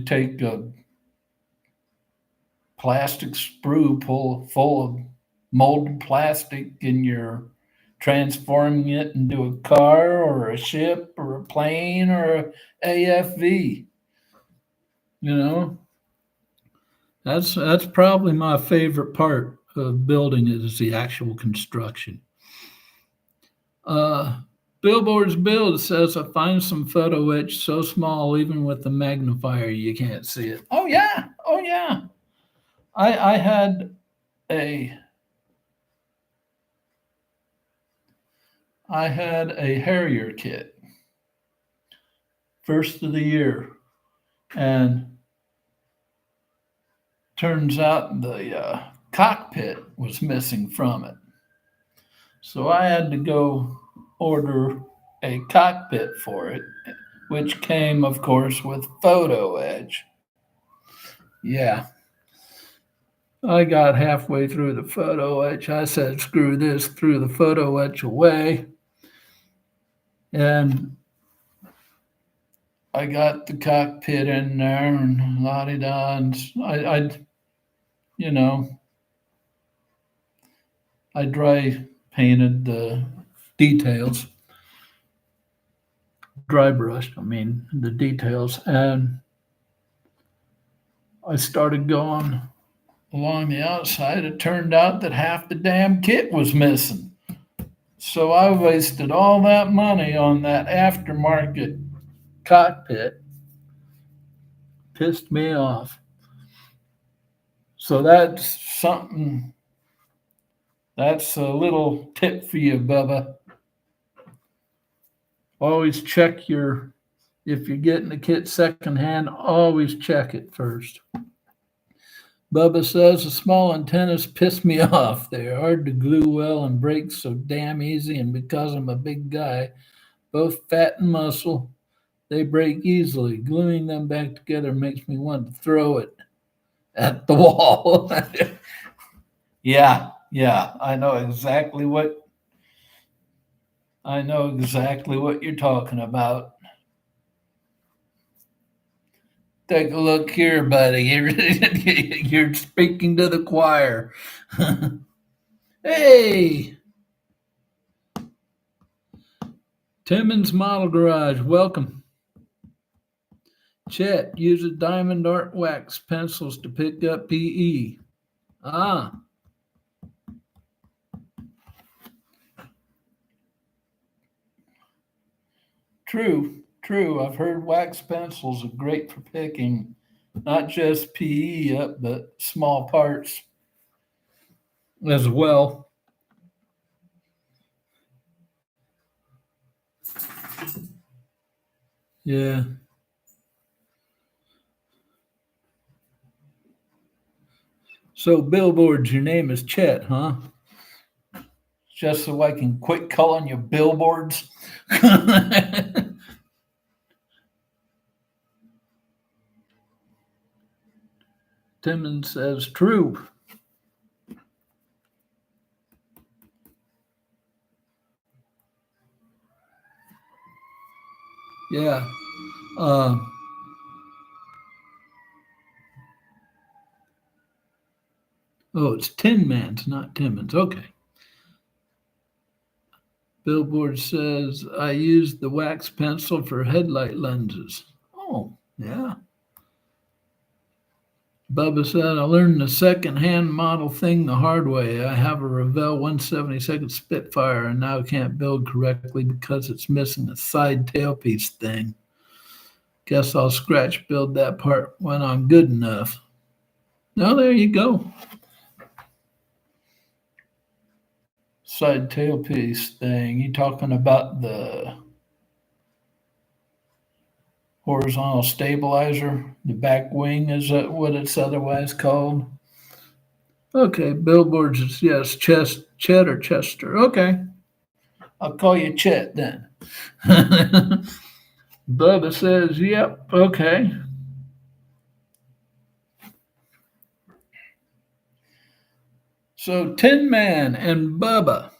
take a plastic sprue full of molded plastic, and you're transforming it into a car or a ship or a plane or a AFV. That's probably my favorite part of building it, is the actual construction. Billboard's build says, I find some photo etch so small, even with the magnifier, you can't see it. Oh yeah. I had a Harrier kit, first of the year, and turns out the cockpit was missing from it. So I had to go order a cockpit for it, which came, of course, with photo etch. Yeah. I got halfway through the photo etch. I said, screw this, threw the photo etch away. And I got the cockpit in there and la-di-da. And I dry painted the details. Dry brushed, the details. And I started going along the outside. It turned out that half the damn kit was missing. So I wasted all that money on that aftermarket cockpit. Pissed me off. So that's something, that's a little tip for you, Bubba. Always check if you're getting the kit secondhand, always check it first. Bubba says the small antennas piss me off. They're hard to glue well and break so damn easy, and because I'm a big guy, both fat and muscle, they break easily. Gluing them back together makes me want to throw it at the wall. Yeah, I know exactly what you're talking about. Take a look here, buddy. You're speaking to the choir. Hey, Timmons Model Garage, welcome. Chet uses diamond art wax pencils to pick up PE. Ah, true. I've heard wax pencils are great for picking not just PE up, but small parts as well. Yeah. So billboards, your name is Chet, huh? Just so I can quit calling you billboards. Timmons says true. Yeah. Uh, it's Tin Man's, not Timmons. Okay. Billboard says I used the wax pencil for headlight lenses. Oh, yeah. Bubba said I learned the second-hand model thing the hard way. I have a Revell 172nd Spitfire and now can't build correctly because it's missing a side tailpiece thing. Guess I'll scratch build that part when I'm good enough. Now there you go. Side tailpiece thing. You talking about the horizontal stabilizer? The back wing is that what it's otherwise called? Okay, billboards is yes, Chet or Chester. Okay, I'll call you Chet then. Bubba says, yep, okay. So Tin Man and Bubba,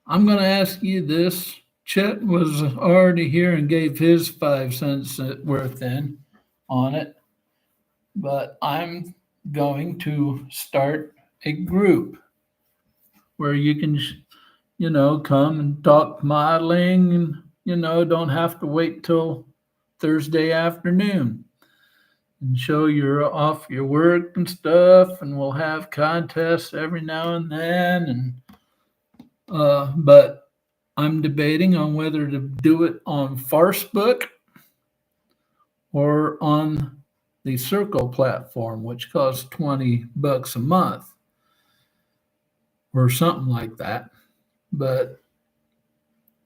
I'm going to ask you this. Chet was already here and gave his 5 cents worth in on it, but I'm going to start a group where you can, come and talk modeling and, don't have to wait till Thursday afternoon and show you're off your work and stuff. And we'll have contests every now and then. But I'm debating on whether to do it on Farcebook or on the Circle platform, which costs $20 a month or something like that. But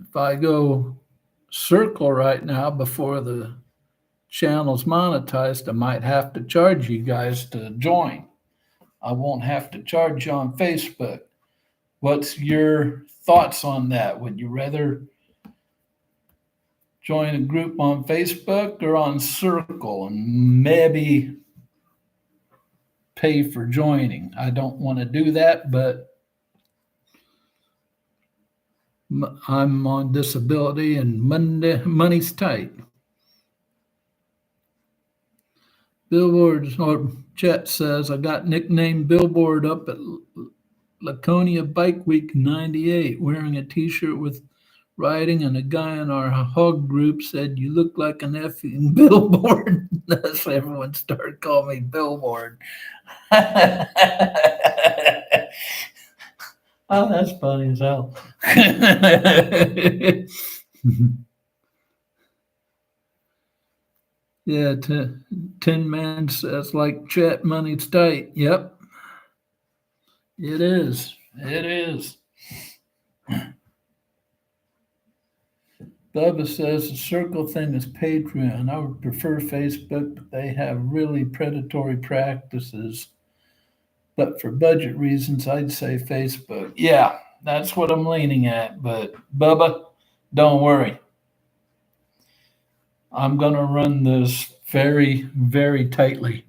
if I go Circle right now before the channel's monetized, I might have to charge you guys to join. I won't have to charge you on Facebook. What's your thoughts on that? Would you rather join a group on Facebook or on Circle and maybe pay for joining? I don't want to do that, but I'm on disability and money's tight. Billboards, or Chet says, I got nicknamed Billboard up at Laconia Bike Week 98 wearing a t-shirt with writing, and a guy in our hog group said, you look like an effing billboard. Thus everyone started calling me Billboard. Oh, that's funny as hell. Yeah, Tin Man says, like Chet, money's tight. Yep, it is. It is. Bubba says the circle thing is Patreon. I would prefer Facebook, but they have really predatory practices. But for budget reasons, I'd say Facebook. Yeah, that's what I'm leaning at. But Bubba, don't worry. I'm going to run this very, very tightly.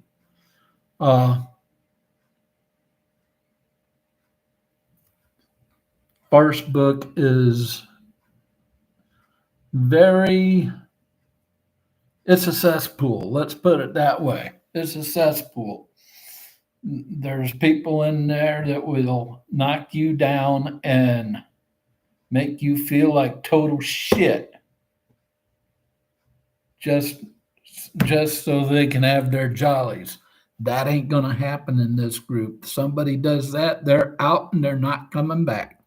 First book is very, it's a cesspool. Let's put it that way. It's a cesspool. There's people in there that will knock you down and make you feel like total shit just just so they can have their jollies. That ain't gonna happen in this group. Somebody does that, they're out and they're not coming back.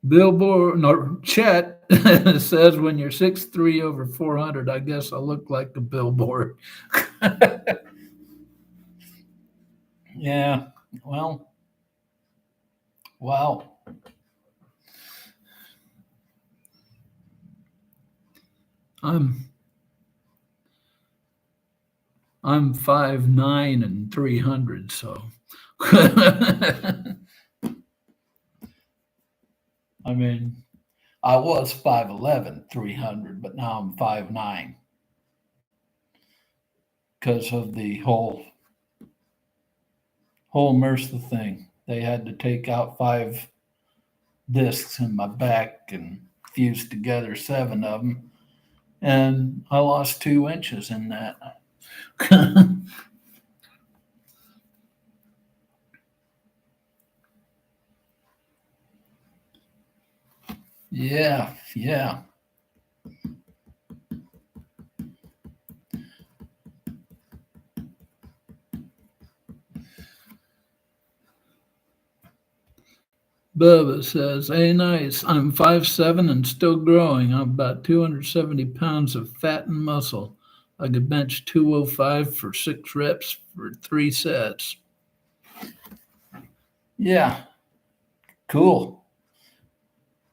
Billboard no Chet says when you're 6'3" over 400, I guess I look like a billboard. Yeah, well, wow. I'm I'm 5'9" and 300, so I mean, I was 5'11", 300, but now I'm 5'9" because of the whole MRSA thing. They had to take out 5 discs in my back and fuse together 7 of them, and I lost 2 inches in that. Yeah, yeah. Bubba says, hey, nice. I'm 5'7" and still growing. I'm about 270 pounds of fat and muscle. I could bench 205 for 6 reps for 3 sets. Yeah, cool.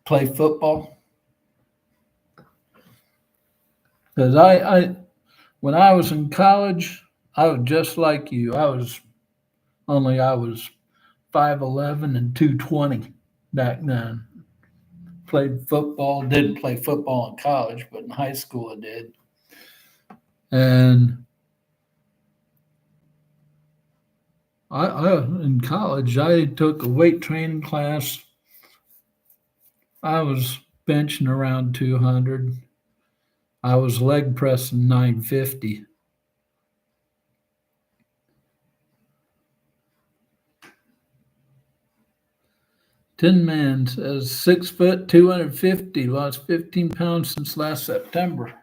Play football. Because when I was in college, I was just like you. I was 5'11" and 220 back then. Played football, didn't play football in college, but in high school I did. And I in college, I took a weight training class. I was benching around 200. I was leg pressing 950. Tin Man says 6 foot, 250, lost 15 pounds since last September.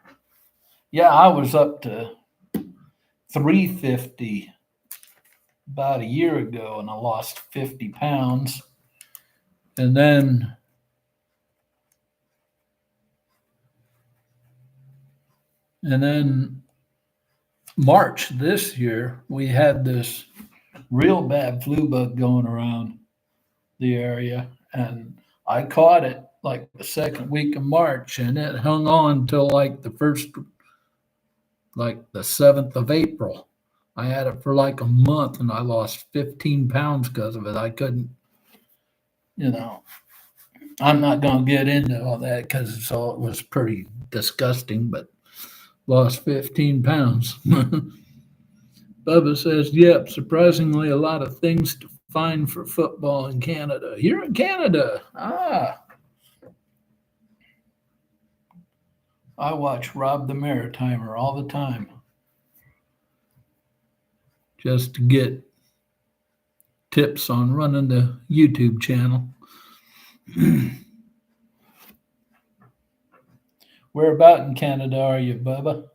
Yeah, I was up to 350 about a year ago, and I lost 50 pounds. And then March this year, we had this real bad flu bug going around the area, and I caught it like the second week of March, and it hung on till like the 7th of April. I had it for like a month, and I lost 15 pounds because of it. I couldn't, you know. I'm not going to get into all that because it was pretty disgusting, but lost 15 pounds. Bubba says, yep, surprisingly, a lot of things to find for football in Canada. You're in Canada. I watch Rob the Maritimer all the time just to get tips on running the YouTube channel. Where about in Canada are you, Bubba?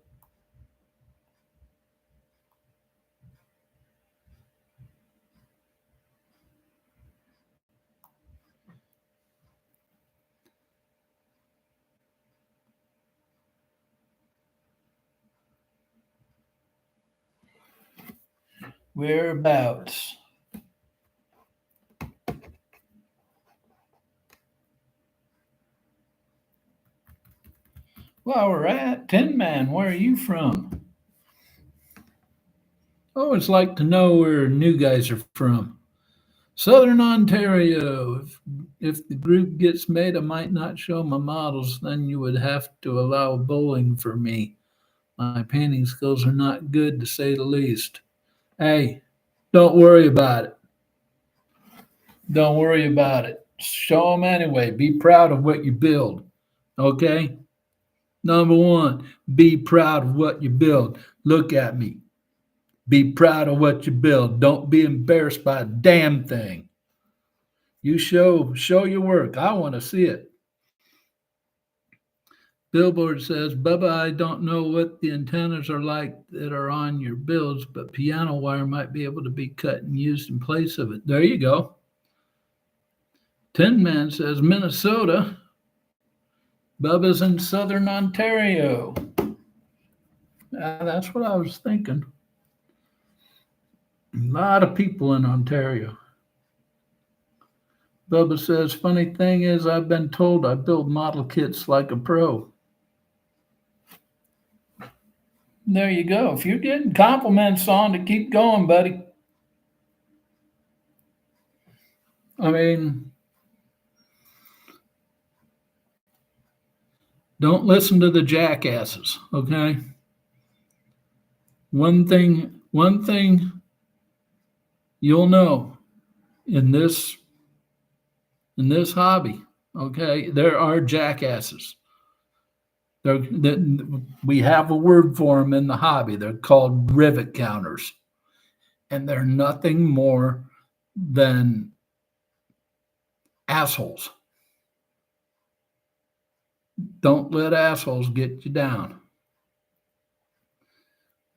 Whereabouts? While we're at Tin Man, where are you from? I always like to know where new guys are from. Southern Ontario. If the group gets made, I might not show my models. Then you would have to allow bowling for me. My painting skills are not good, to say the least. Hey, don't worry about it. Don't worry about it. Show them anyway. Be proud of what you build. Okay? Number one, be proud of what you build. Look at me. Be proud of what you build. Don't be embarrassed by a damn thing. You show your work. I want to see it. Billboard says, Bubba, I don't know what the antennas are like that are on your builds, but piano wire might be able to be cut and used in place of it. There you go. Tin Man says, Minnesota. Bubba's in Southern Ontario. That's what I was thinking. A lot of people in Ontario. Bubba says, funny thing is, I've been told I build model kits like a pro. There you go. If you're getting compliments on to keep going, buddy. I mean, don't listen to the jackasses, okay? One thing you'll know in this hobby, okay? There are jackasses. We have a word for them in the hobby. They're called rivet counters, and they're nothing more than assholes. Don't let assholes get you down.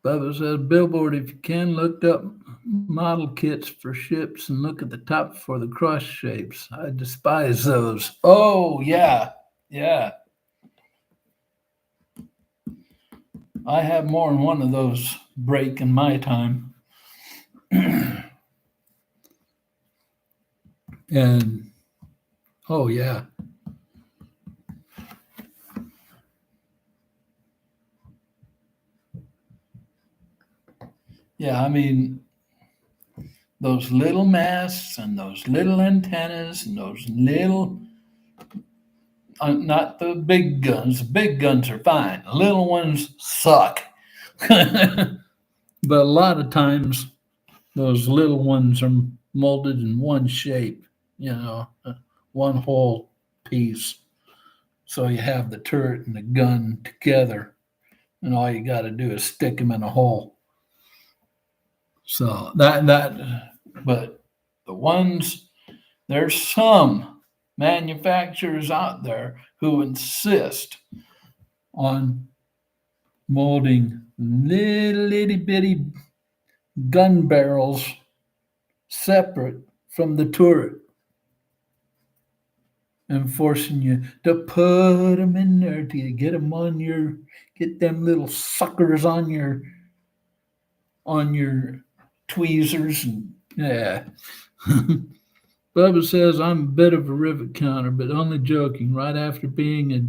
Bubba says, Billboard, if you can, look up model kits for ships and look at the top for the cross shapes. I despise those. Oh, yeah. Yeah. I have more than one of those break in my time. And, oh, yeah. Yeah, I mean, those little masts and those little antennas and those little, not the big guns. The big guns are fine. The little ones suck. But a lot of times, those little ones are molded in one shape, one whole piece. So you have the turret and the gun together, and all you got to do is stick them in a hole. So but the ones, there's some manufacturers out there who insist on molding little itty bitty gun barrels separate from the turret and forcing you to put them in there to get them little suckers on your tweezers and yeah. Bubba says I'm a bit of a rivet counter, but only joking. Right after being a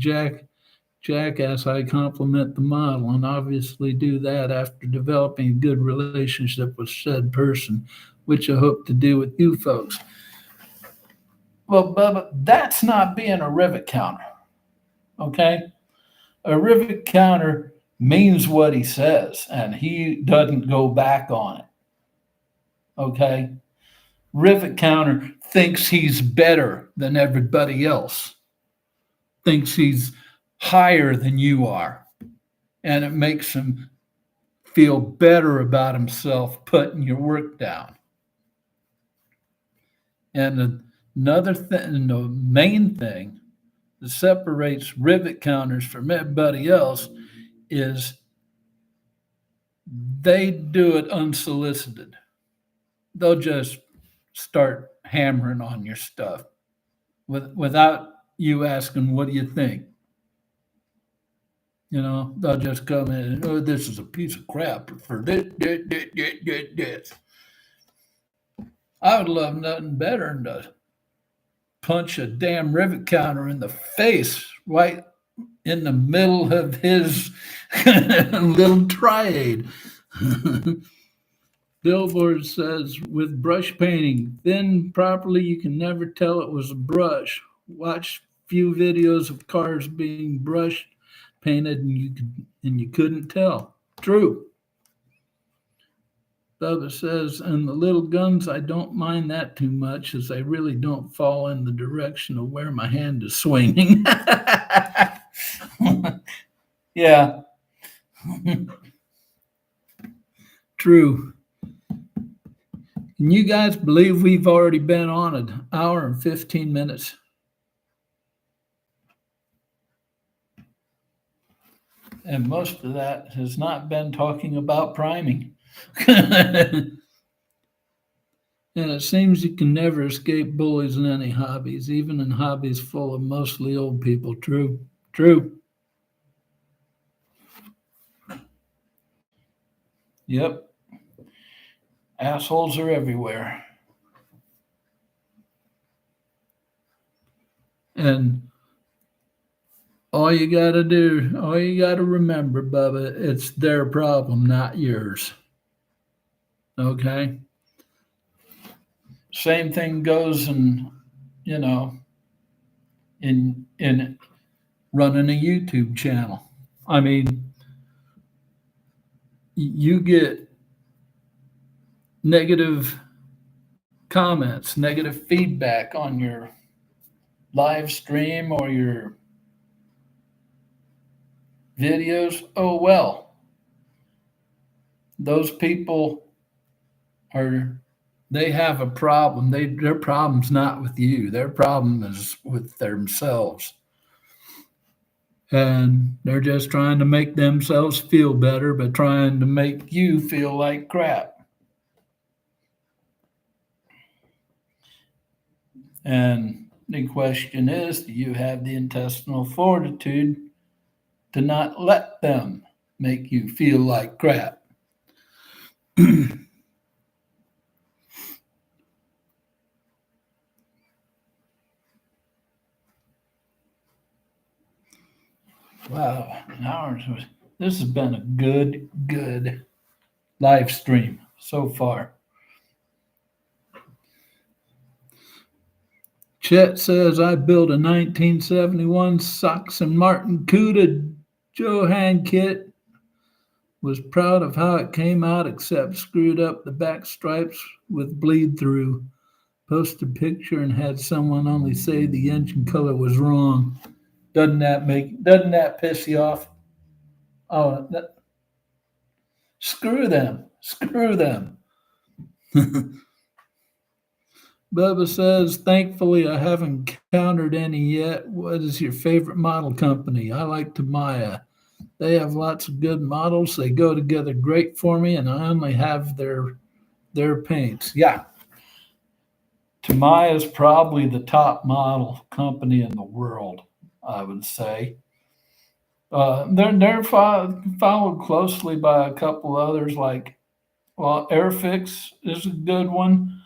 jackass, I compliment the model and obviously do that after developing a good relationship with said person, which I hope to do with you folks. Well, Bubba, that's not being a rivet counter, okay? A rivet counter means what he says, and he doesn't go back on it, okay? Rivet counter thinks he's better than everybody else, thinks he's higher than you are, and it makes him feel better about himself putting your work down. And another thing, the main thing that separates rivet counters from everybody else is they do it unsolicited. They'll just start hammering on your stuff without you asking, what do you think? They'll just come in and, oh, this is a piece of crap for this. I would love nothing better than to punch a damn rivet counter in the face right in the middle of his little triade. Billboard says, with brush painting, thin properly, you can never tell it was a brush. Watch few videos of cars being brushed, painted, and you couldn't tell. True. Bubba says, and the little guns, I don't mind that too much, as they really don't fall in the direction of where my hand is swinging. Yeah. True. Can you guys believe we've already been on an hour and 15 minutes? And most of that has not been talking about priming. And it seems you can never escape bullies in any hobbies, even in hobbies full of mostly old people. True. True. Yep. Assholes are everywhere. And all you got to remember, Bubba, it's their problem, not yours. Okay? Same thing goes you know, in running a YouTube channel. I mean, you get negative comments, negative feedback on your live stream or your videos. Oh well. Those people they have a problem. Their problem's not with you. Their problem is with themselves. And they're just trying to make themselves feel better by trying to make you feel like crap. And the question is, do you have the intestinal fortitude to not let them make you feel like crap? Wow, an hour. This has been a good live stream so far. Chet says, I built a 1971 Sox and Martin Cuda Johan kit. Was proud of how it came out, except screwed up the back stripes with bleed through. Posted picture and had someone only say the engine color was wrong. Doesn't that piss you off? Oh, screw them. Screw them. Bubba says, thankfully, I haven't encountered any yet. What is your favorite model company? I like Tamiya. They have lots of good models. They go together great for me, and I only have their paints. Yeah. Tamiya is probably the top model company in the world, I would say. They're followed closely by a couple others, like, well, Airfix is a good one.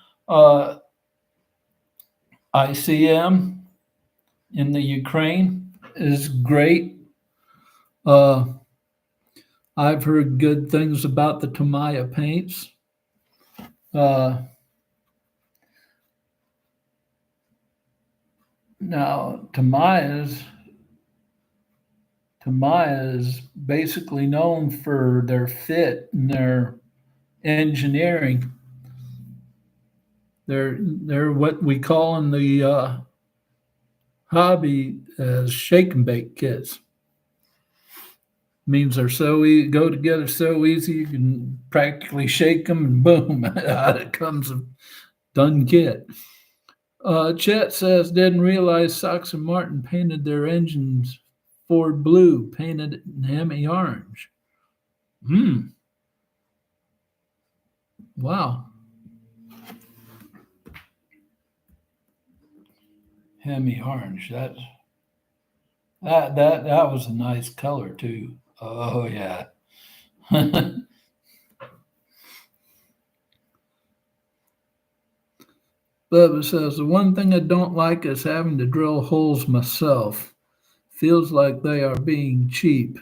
ICM in the Ukraine is great. I've heard good things about the Tamiya paints. Now, Tamiya is basically known for their fit and their engineering. They're what we call in the hobby as shake and bake kits. Means they're go together so easy you can practically shake them and boom, out it comes a done kit. Chet says didn't realize Sox and Martin painted their engines Ford blue, painted it in Hemi orange. Wow. Hemi orange. That was a nice color too. Oh yeah. Bubba says the one thing I don't like is having to drill holes myself. Feels like they are being cheap.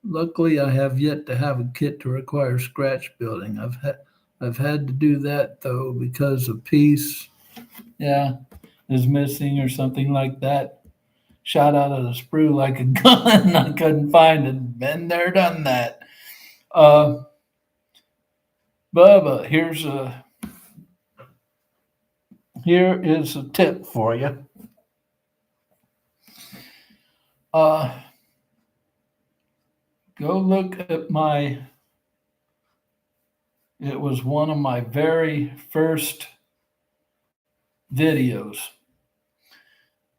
Luckily, I have yet to have a kit to require scratch building. I've had to do that though because a piece, yeah, is missing or something like that. Shot out of the sprue like a gun. I couldn't find it. Been there, done that. Uh, Bubba, here is a tip for you. Uh, Go look at it was one of my very first videos.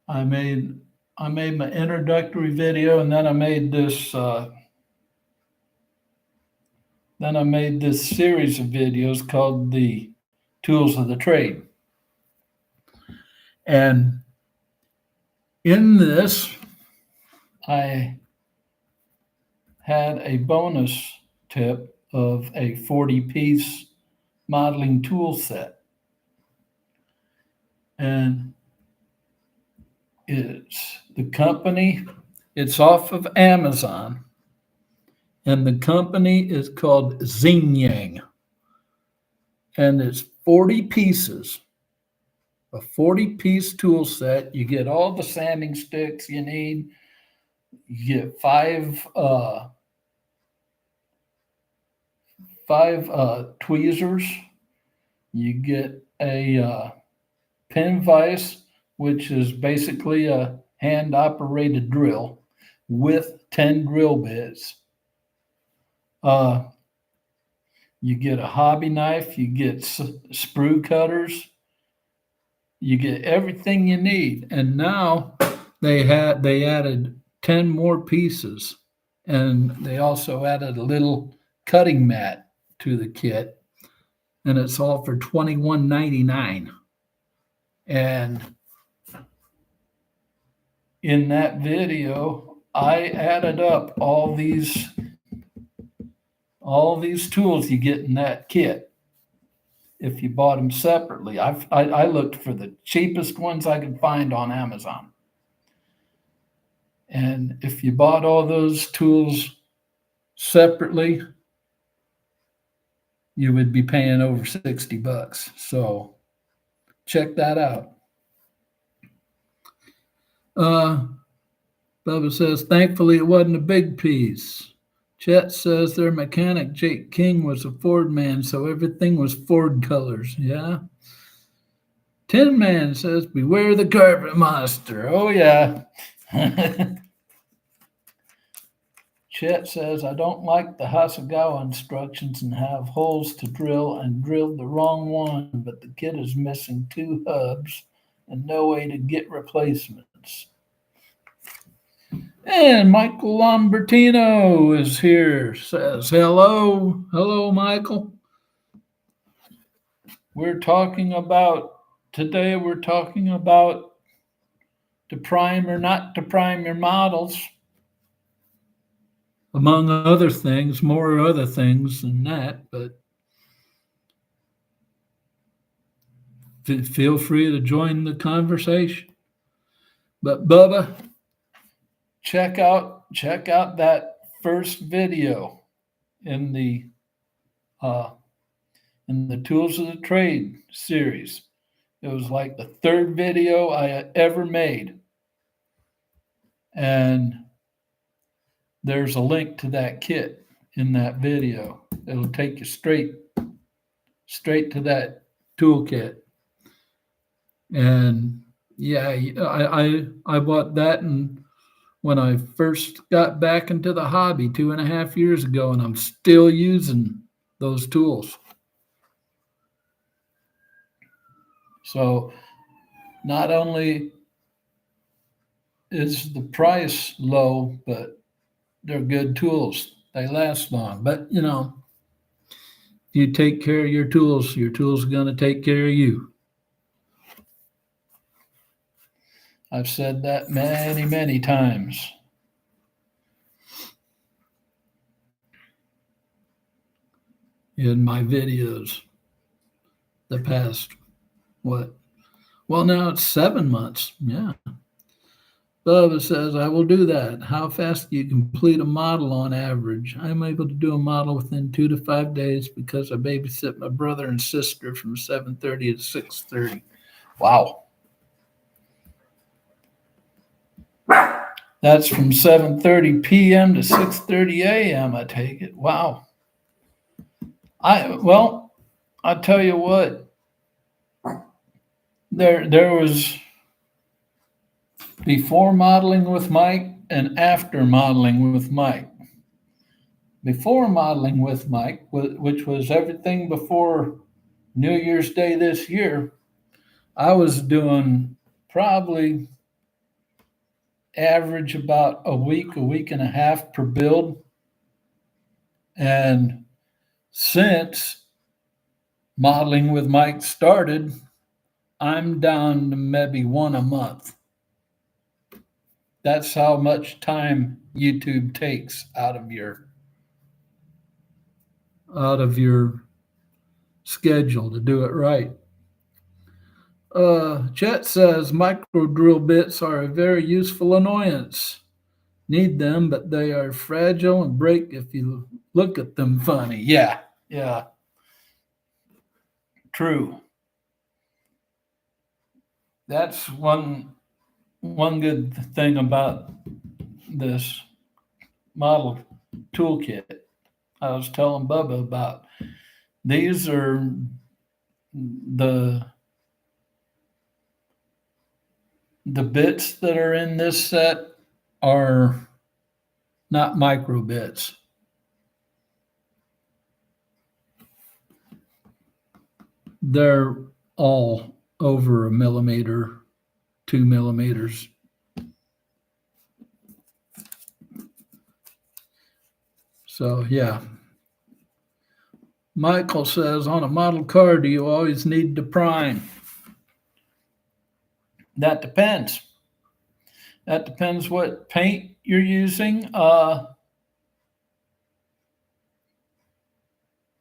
I made my introductory video, and then I made this series of videos called the Tools of the Trade. And in this, I had a bonus tip of a 40-piece modeling tool set. And it's off of Amazon. And the company is called Xingyang. And it's 40 pieces, a 40-piece tool set. You get all the sanding sticks you need. You get five tweezers. You get a pin vise, which is basically a hand-operated drill with 10 drill bits. You get a hobby knife. You get sprue cutters. You get everything you need. And now they added 10 more pieces, and they also added a little cutting mat to the kit, and it's all for $21.99. And in that video, I added up all these tools you get in that kit. If you bought them separately, I looked for the cheapest ones I could find on Amazon. And if you bought all those tools separately, you would be paying over $60. So check that out. Bubba says, thankfully it wasn't a big piece. Chet says their mechanic, Jake King, was a Ford man, so everything was Ford colors. Yeah. Tin Man says, beware the carpet monster. Oh, yeah. Chet says, I don't like the Hasegawa instructions and have holes to drill and drilled the wrong one, but the kit is missing 2 hubs and no way to get replacements. And Michael Lambertino is here, says hello. Hello, Michael. Today we're talking about to prime or not to prime your models. Among other things, more other things than that, but feel free to join the conversation. But Bubba, check out that first video in the Tools of the Trade series. It was like the 3rd video I ever made. And there's a link to that kit in that video. It'll take you straight to that toolkit. And yeah, I bought that, and when I first got back into the hobby 2.5 years ago, and I'm still using those tools. So not only is the price low, but they're good tools. They last long. But, you take care of your tools are going to take care of you. I've said that many, many times. In my videos, the past, now it's 7 months. Yeah. Bubba says, I will do that. How fast do you complete a model on average? I'm able to do a model within 2 to 5 days because I babysit my brother and sister from 7:30 to 6:30. Wow. That's from 7:30 p.m. to 6:30 a.m. I take it. Wow. I tell you what. There was before modeling with Mike and after modeling with Mike. Before modeling with Mike, which was everything before New Year's Day this year, I was doing probably average about a week and a half per build. And since modeling with Mike started, I'm down to maybe one a month. That's how much time YouTube takes out of your schedule to do it right. Chet says micro drill bits are a very useful annoyance. Need them, but they are fragile and break if you look at them funny. Yeah, yeah, true. That's one good thing about this model toolkit. I was telling Bubba about these are the the bits that are in this set are not micro bits. They're all over a millimeter, 2 millimeters. So, yeah. Michael says, on a model car, do you always need to prime? That depends. That depends what paint you're using.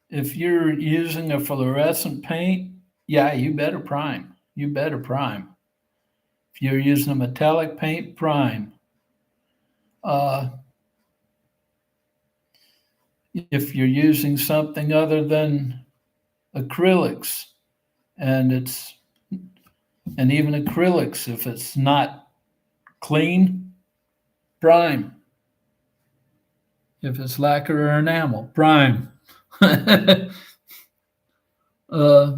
If you're using a fluorescent paint, yeah, you better prime. You better prime. If you're using a metallic paint, prime. Uh, if you're using something other than acrylics, and even acrylics, if it's not clean, prime. If it's lacquer or enamel, prime. uh,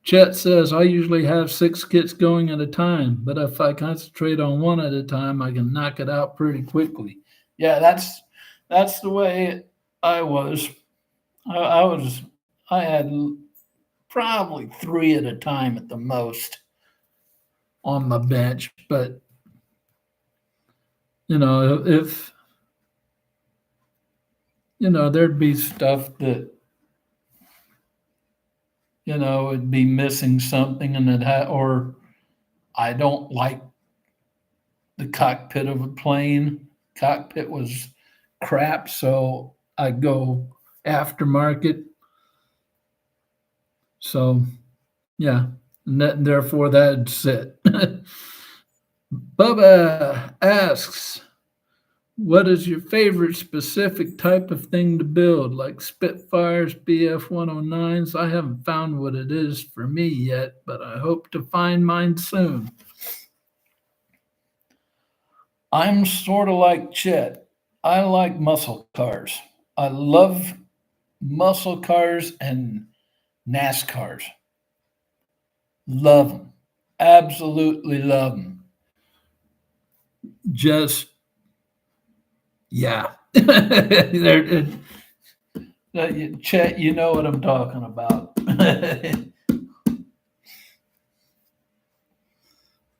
Chet says, I usually have 6 kits going at a time, but if I concentrate on one at a time, I can knock it out pretty quickly. Yeah, that's the way I was. I had probably 3 at a time at the most on my bench, but if there'd be stuff that it'd be missing something, and or I don't like the cockpit of a plane. Cockpit was crap, so I go aftermarket. So, yeah, and therefore that's it. Bubba asks, what is your favorite specific type of thing to build, like Spitfires, BF 109s? I haven't found what it is for me yet, but I hope to find mine soon. I'm sort of like Chet. I like muscle cars. I love muscle cars and NASCARs. Love them. Absolutely love them. Just, yeah. Chet, you know what I'm talking about.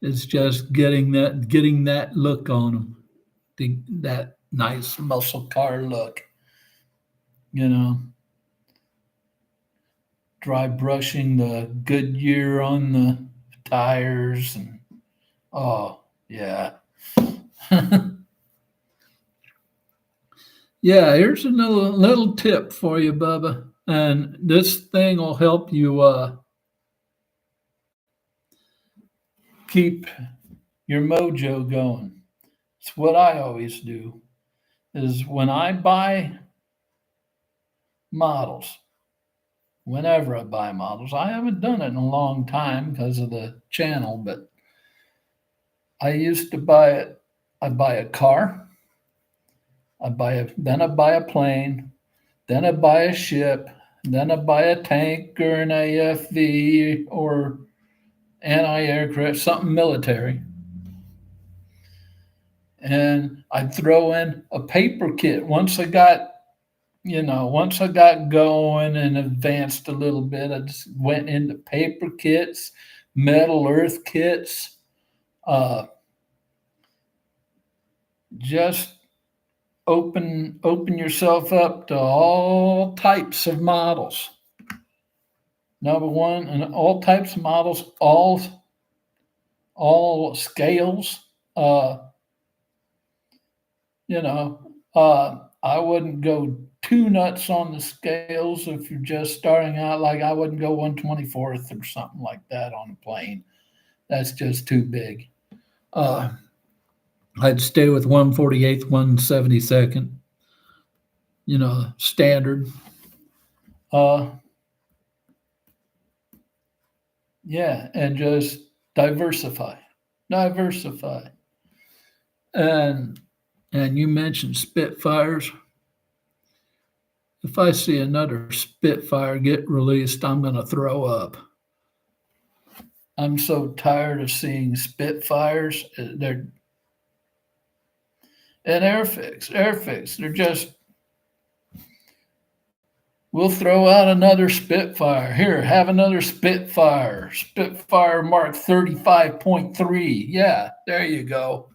It's just getting that look on them, that nice muscle car look. Dry brushing the Goodyear on the tires, and oh yeah. Yeah, here's a little tip for you, Bubba, and this thing will help you keep your mojo going. It's what I always do is when I buy models, whenever I buy models, I haven't done it in a long time because of the channel, but I used to buy it. I buy a car, then I buy a plane, then I buy a ship, then I buy a tank or an AFV or anti-aircraft, something military. And I'd throw in a paper kit once I got going and advanced a little bit. I just went into paper kits, metal earth kits, uh, just open yourself up to all types of models. Number one, and all types of models, all scales. Uh, you know, I wouldn't go too nuts on the scales if you're just starting out. Like I wouldn't go 1/24th or something like that on a plane. That's just too big. Uh, I'd stay with 1/48th, 1/72nd. Standard. Uh, yeah, and just diversify, diversify. And you mentioned Spitfires. If I see another Spitfire get released, I'm going to throw up. I'm so tired of seeing Spitfires. They're and Airfix. They're just, we'll throw out another Spitfire. Here, have another Spitfire. Spitfire Mark 35.3. Yeah, there you go.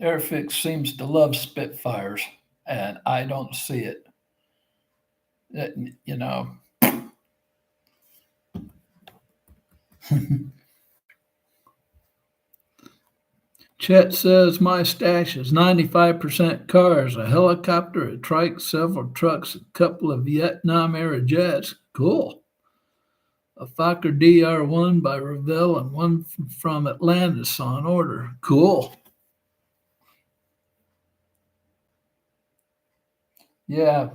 Airfix seems to love Spitfires, and I don't see it. You know. Chet says my stash is 95% cars, a helicopter, a trike, several trucks, a couple of Vietnam era jets. Cool. A Fokker DR1 by Revell and one from Atlantis on order. Cool. Yeah.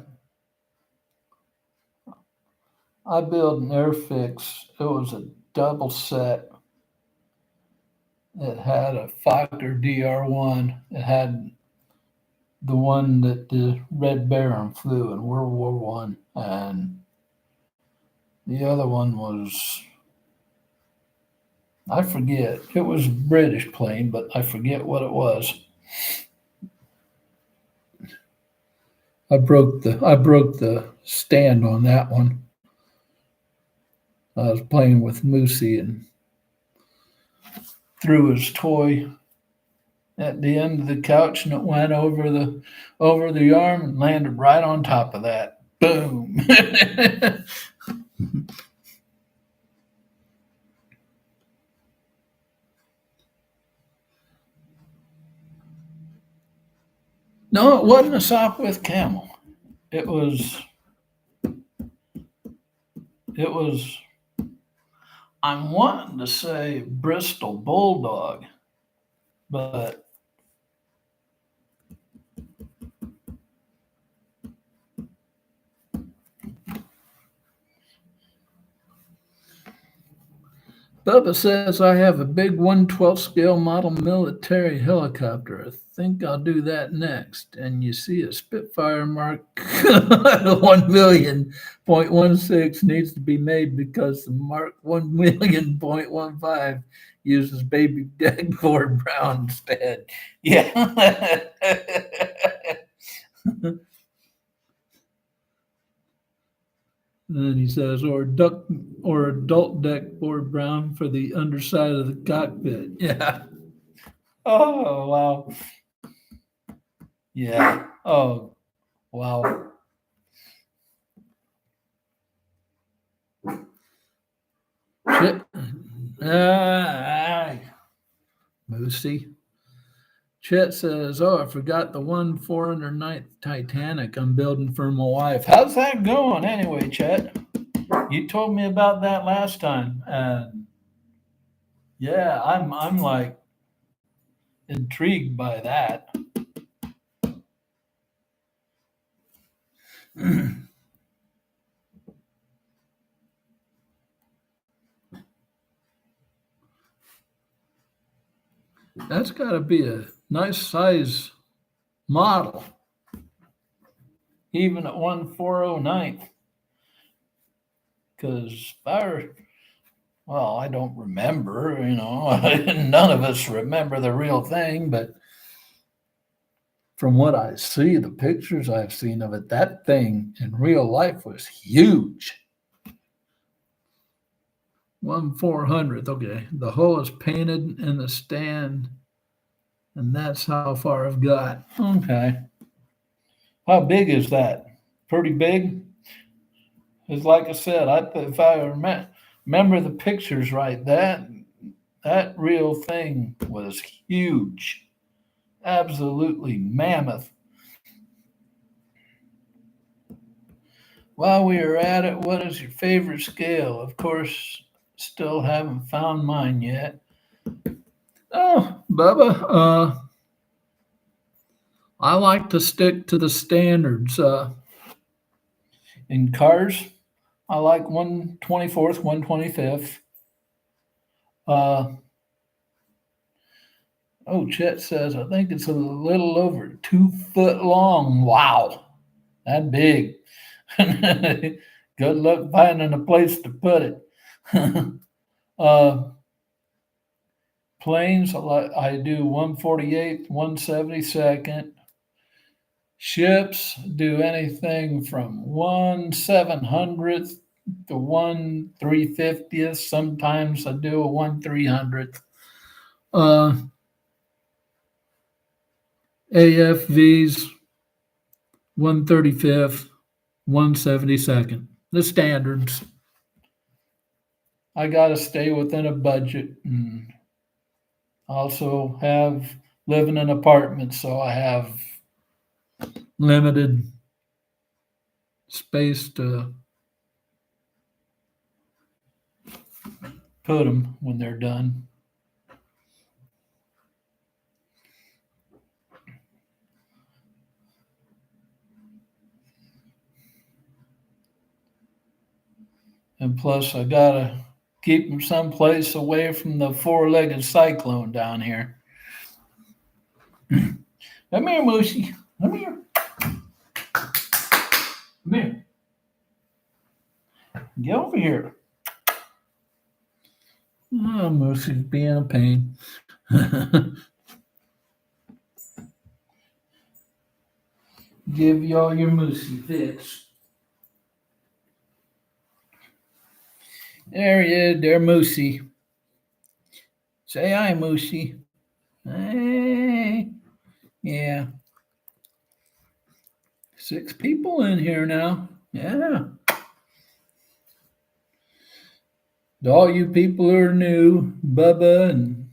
I built an Airfix. It was a double set. It had a Fokker DR1. It had the one that the Red Baron flew in World War One, and the other one was, I forget. It was a British plane, but I forget what it was. I broke the stand on that one. I was playing with Moosey and threw his toy at the end of the couch, and it went over the arm and landed right on top of that. Boom. No, it wasn't a Sopwith Camel. It was it was I'm wanting to say Bristol Bulldog, but Bubba says I have a big 1/12 scale model military helicopter. I think I'll do that next. And you see a Spitfire Mark 1 million.16 needs to be made because the Mark 1 million.15 uses baby deck Ford Brown instead. Yeah. And then he says, or adult deck board brown for the underside of the cockpit. Yeah. Oh wow. Yeah. Oh wow. Chip. Moosey. Chet says, "Oh, I forgot the 409th Titanic I'm building for my wife." How's that going anyway, Chet? You told me about that last time, and yeah, I'm like intrigued by that. That's got to be a nice size model, even at 1/409th. Because well, I don't remember, none of us remember the real thing, but from what I see, the pictures I've seen of it, that thing in real life was huge. 1/400th, okay. The hull is painted in the stand, and that's how far I've got. Okay. How big is that? Pretty big? It's like I said, if I remember the pictures right, that real thing was huge, absolutely mammoth. While we are at it, what is your favorite scale? Of course, still haven't found mine yet. Oh, Bubba, I like to stick to the standards. In cars, I like 1/24th, 1/25th. Uh, oh, Chet says, I think it's a little over 2 foot long. Wow, that big. Good luck finding a place to put it. uh, Planes, I do 1/48th, 1/72nd. Ships do anything from 1/700th to 1/350th. Sometimes I do a 1/300th. Uh, AFVs 1/35th, 1/72nd. The standards. I got to stay within a budget, and also have live in an apartment, so I have limited space to put them when they're done. And plus, I gotta keep them someplace away from the four-legged cyclone down here. Come here, Moosey. Come here. Come here. Get over here. Oh, Moosey's being a pain. Give you all your Moosey fix. There he is, there, Moosey. Say hi, Moosey. Hey. Yeah. 6 people in here now. Yeah. To all you people who are new, Bubba and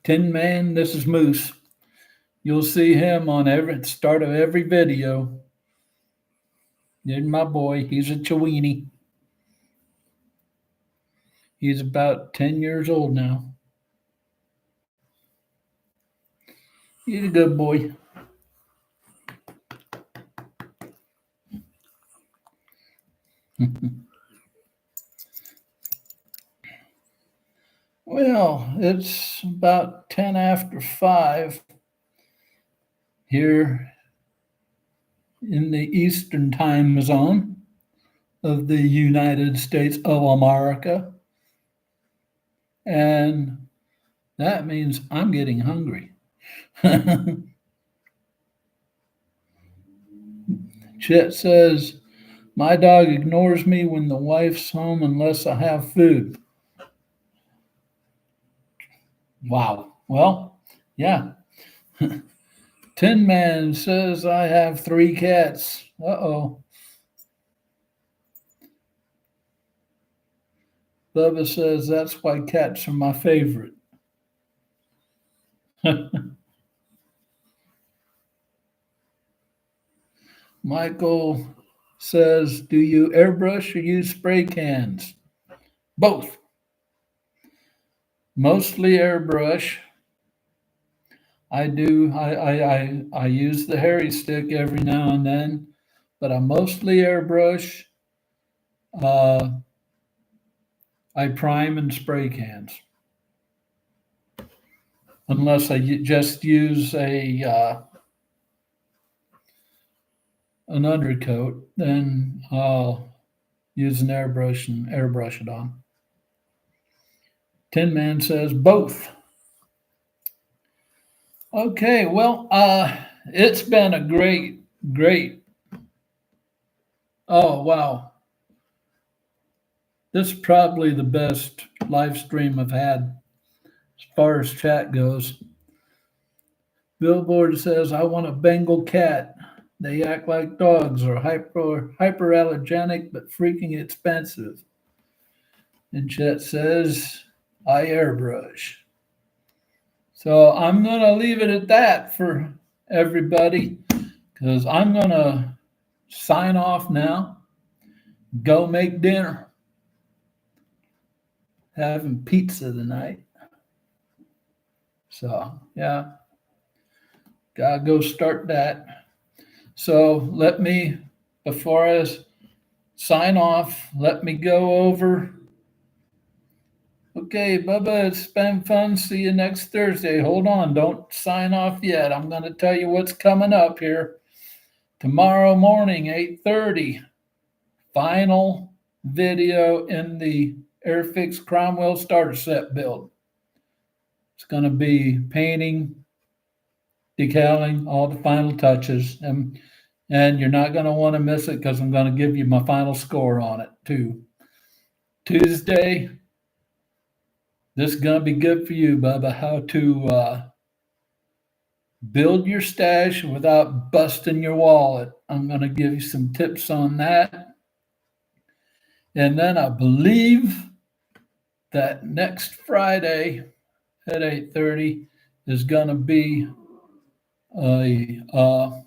Tin Man, this is Moose. You'll see him on every start of every video. There's my boy. He's a Chiweenie. He's about 10 years old now. He's a good boy. Well, it's about 10 after 5 here in the Eastern time zone of the United States of America. And that means I'm getting hungry. Chet says, my dog ignores me when the wife's home unless I have food. Wow. Well, yeah. Tin Man says I have 3 cats. Uh-oh. Bubba says that's why cats are my favorite. Michael says, do you airbrush or use spray cans? Both. Mostly airbrush. I do. I use the hairy stick every now and then, but I mostly airbrush. Uh, I prime and spray cans, unless just use a an undercoat. Then I'll use an airbrush and airbrush it on. Tin Man says both. Okay, well, it's been a great. Oh wow, this is probably the best live stream I've had as far as chat goes. Billboard says, I want a Bengal cat. They act like dogs or hyperallergenic but freaking expensive. And chat says, I airbrush. So I'm going to leave it at that for everybody because I'm going to sign off now, go make dinner, having pizza tonight. So, yeah, gotta go start that. So before I sign off, let me go over. Okay, Bubba, it's been fun. See you next Thursday. Hold on, don't sign off yet. I'm going to tell you what's coming up here. Tomorrow morning, 8:30, final video in the Airfix Cromwell starter set build. It's going to be painting, decaling, all the final touches. And you're not going to want to miss it because I'm going to give you my final score on it too. Tuesday, this is going to be good for you, Bubba, how to build your stash without busting your wallet. I'm going to give you some tips on that. And then I believe that next Friday at 8:30 is going to be a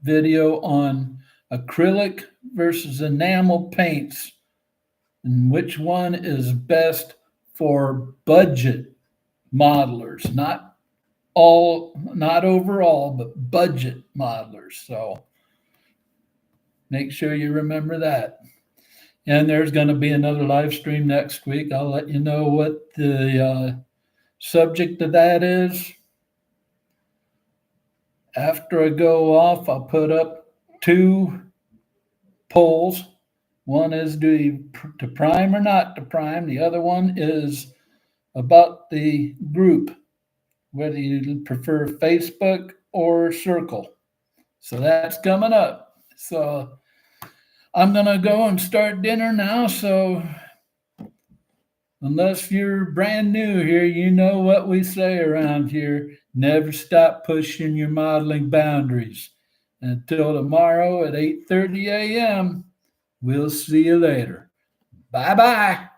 video on acrylic versus enamel paints and which one is best for budget modelers, not overall, but budget modelers. So make sure you remember that. And there's going to be another live stream next week. I'll let you know what the subject of that is. After I go off, I'll put up 2 polls. One is to prime or not to prime. The other one is about the group, whether you prefer Facebook or Circle. So that's coming up. So I'm going to go and start dinner now. So unless you're brand new here, you know what we say around here. Never stop pushing your modeling boundaries. Until tomorrow at 8:30 a.m., we'll see you later. Bye-bye.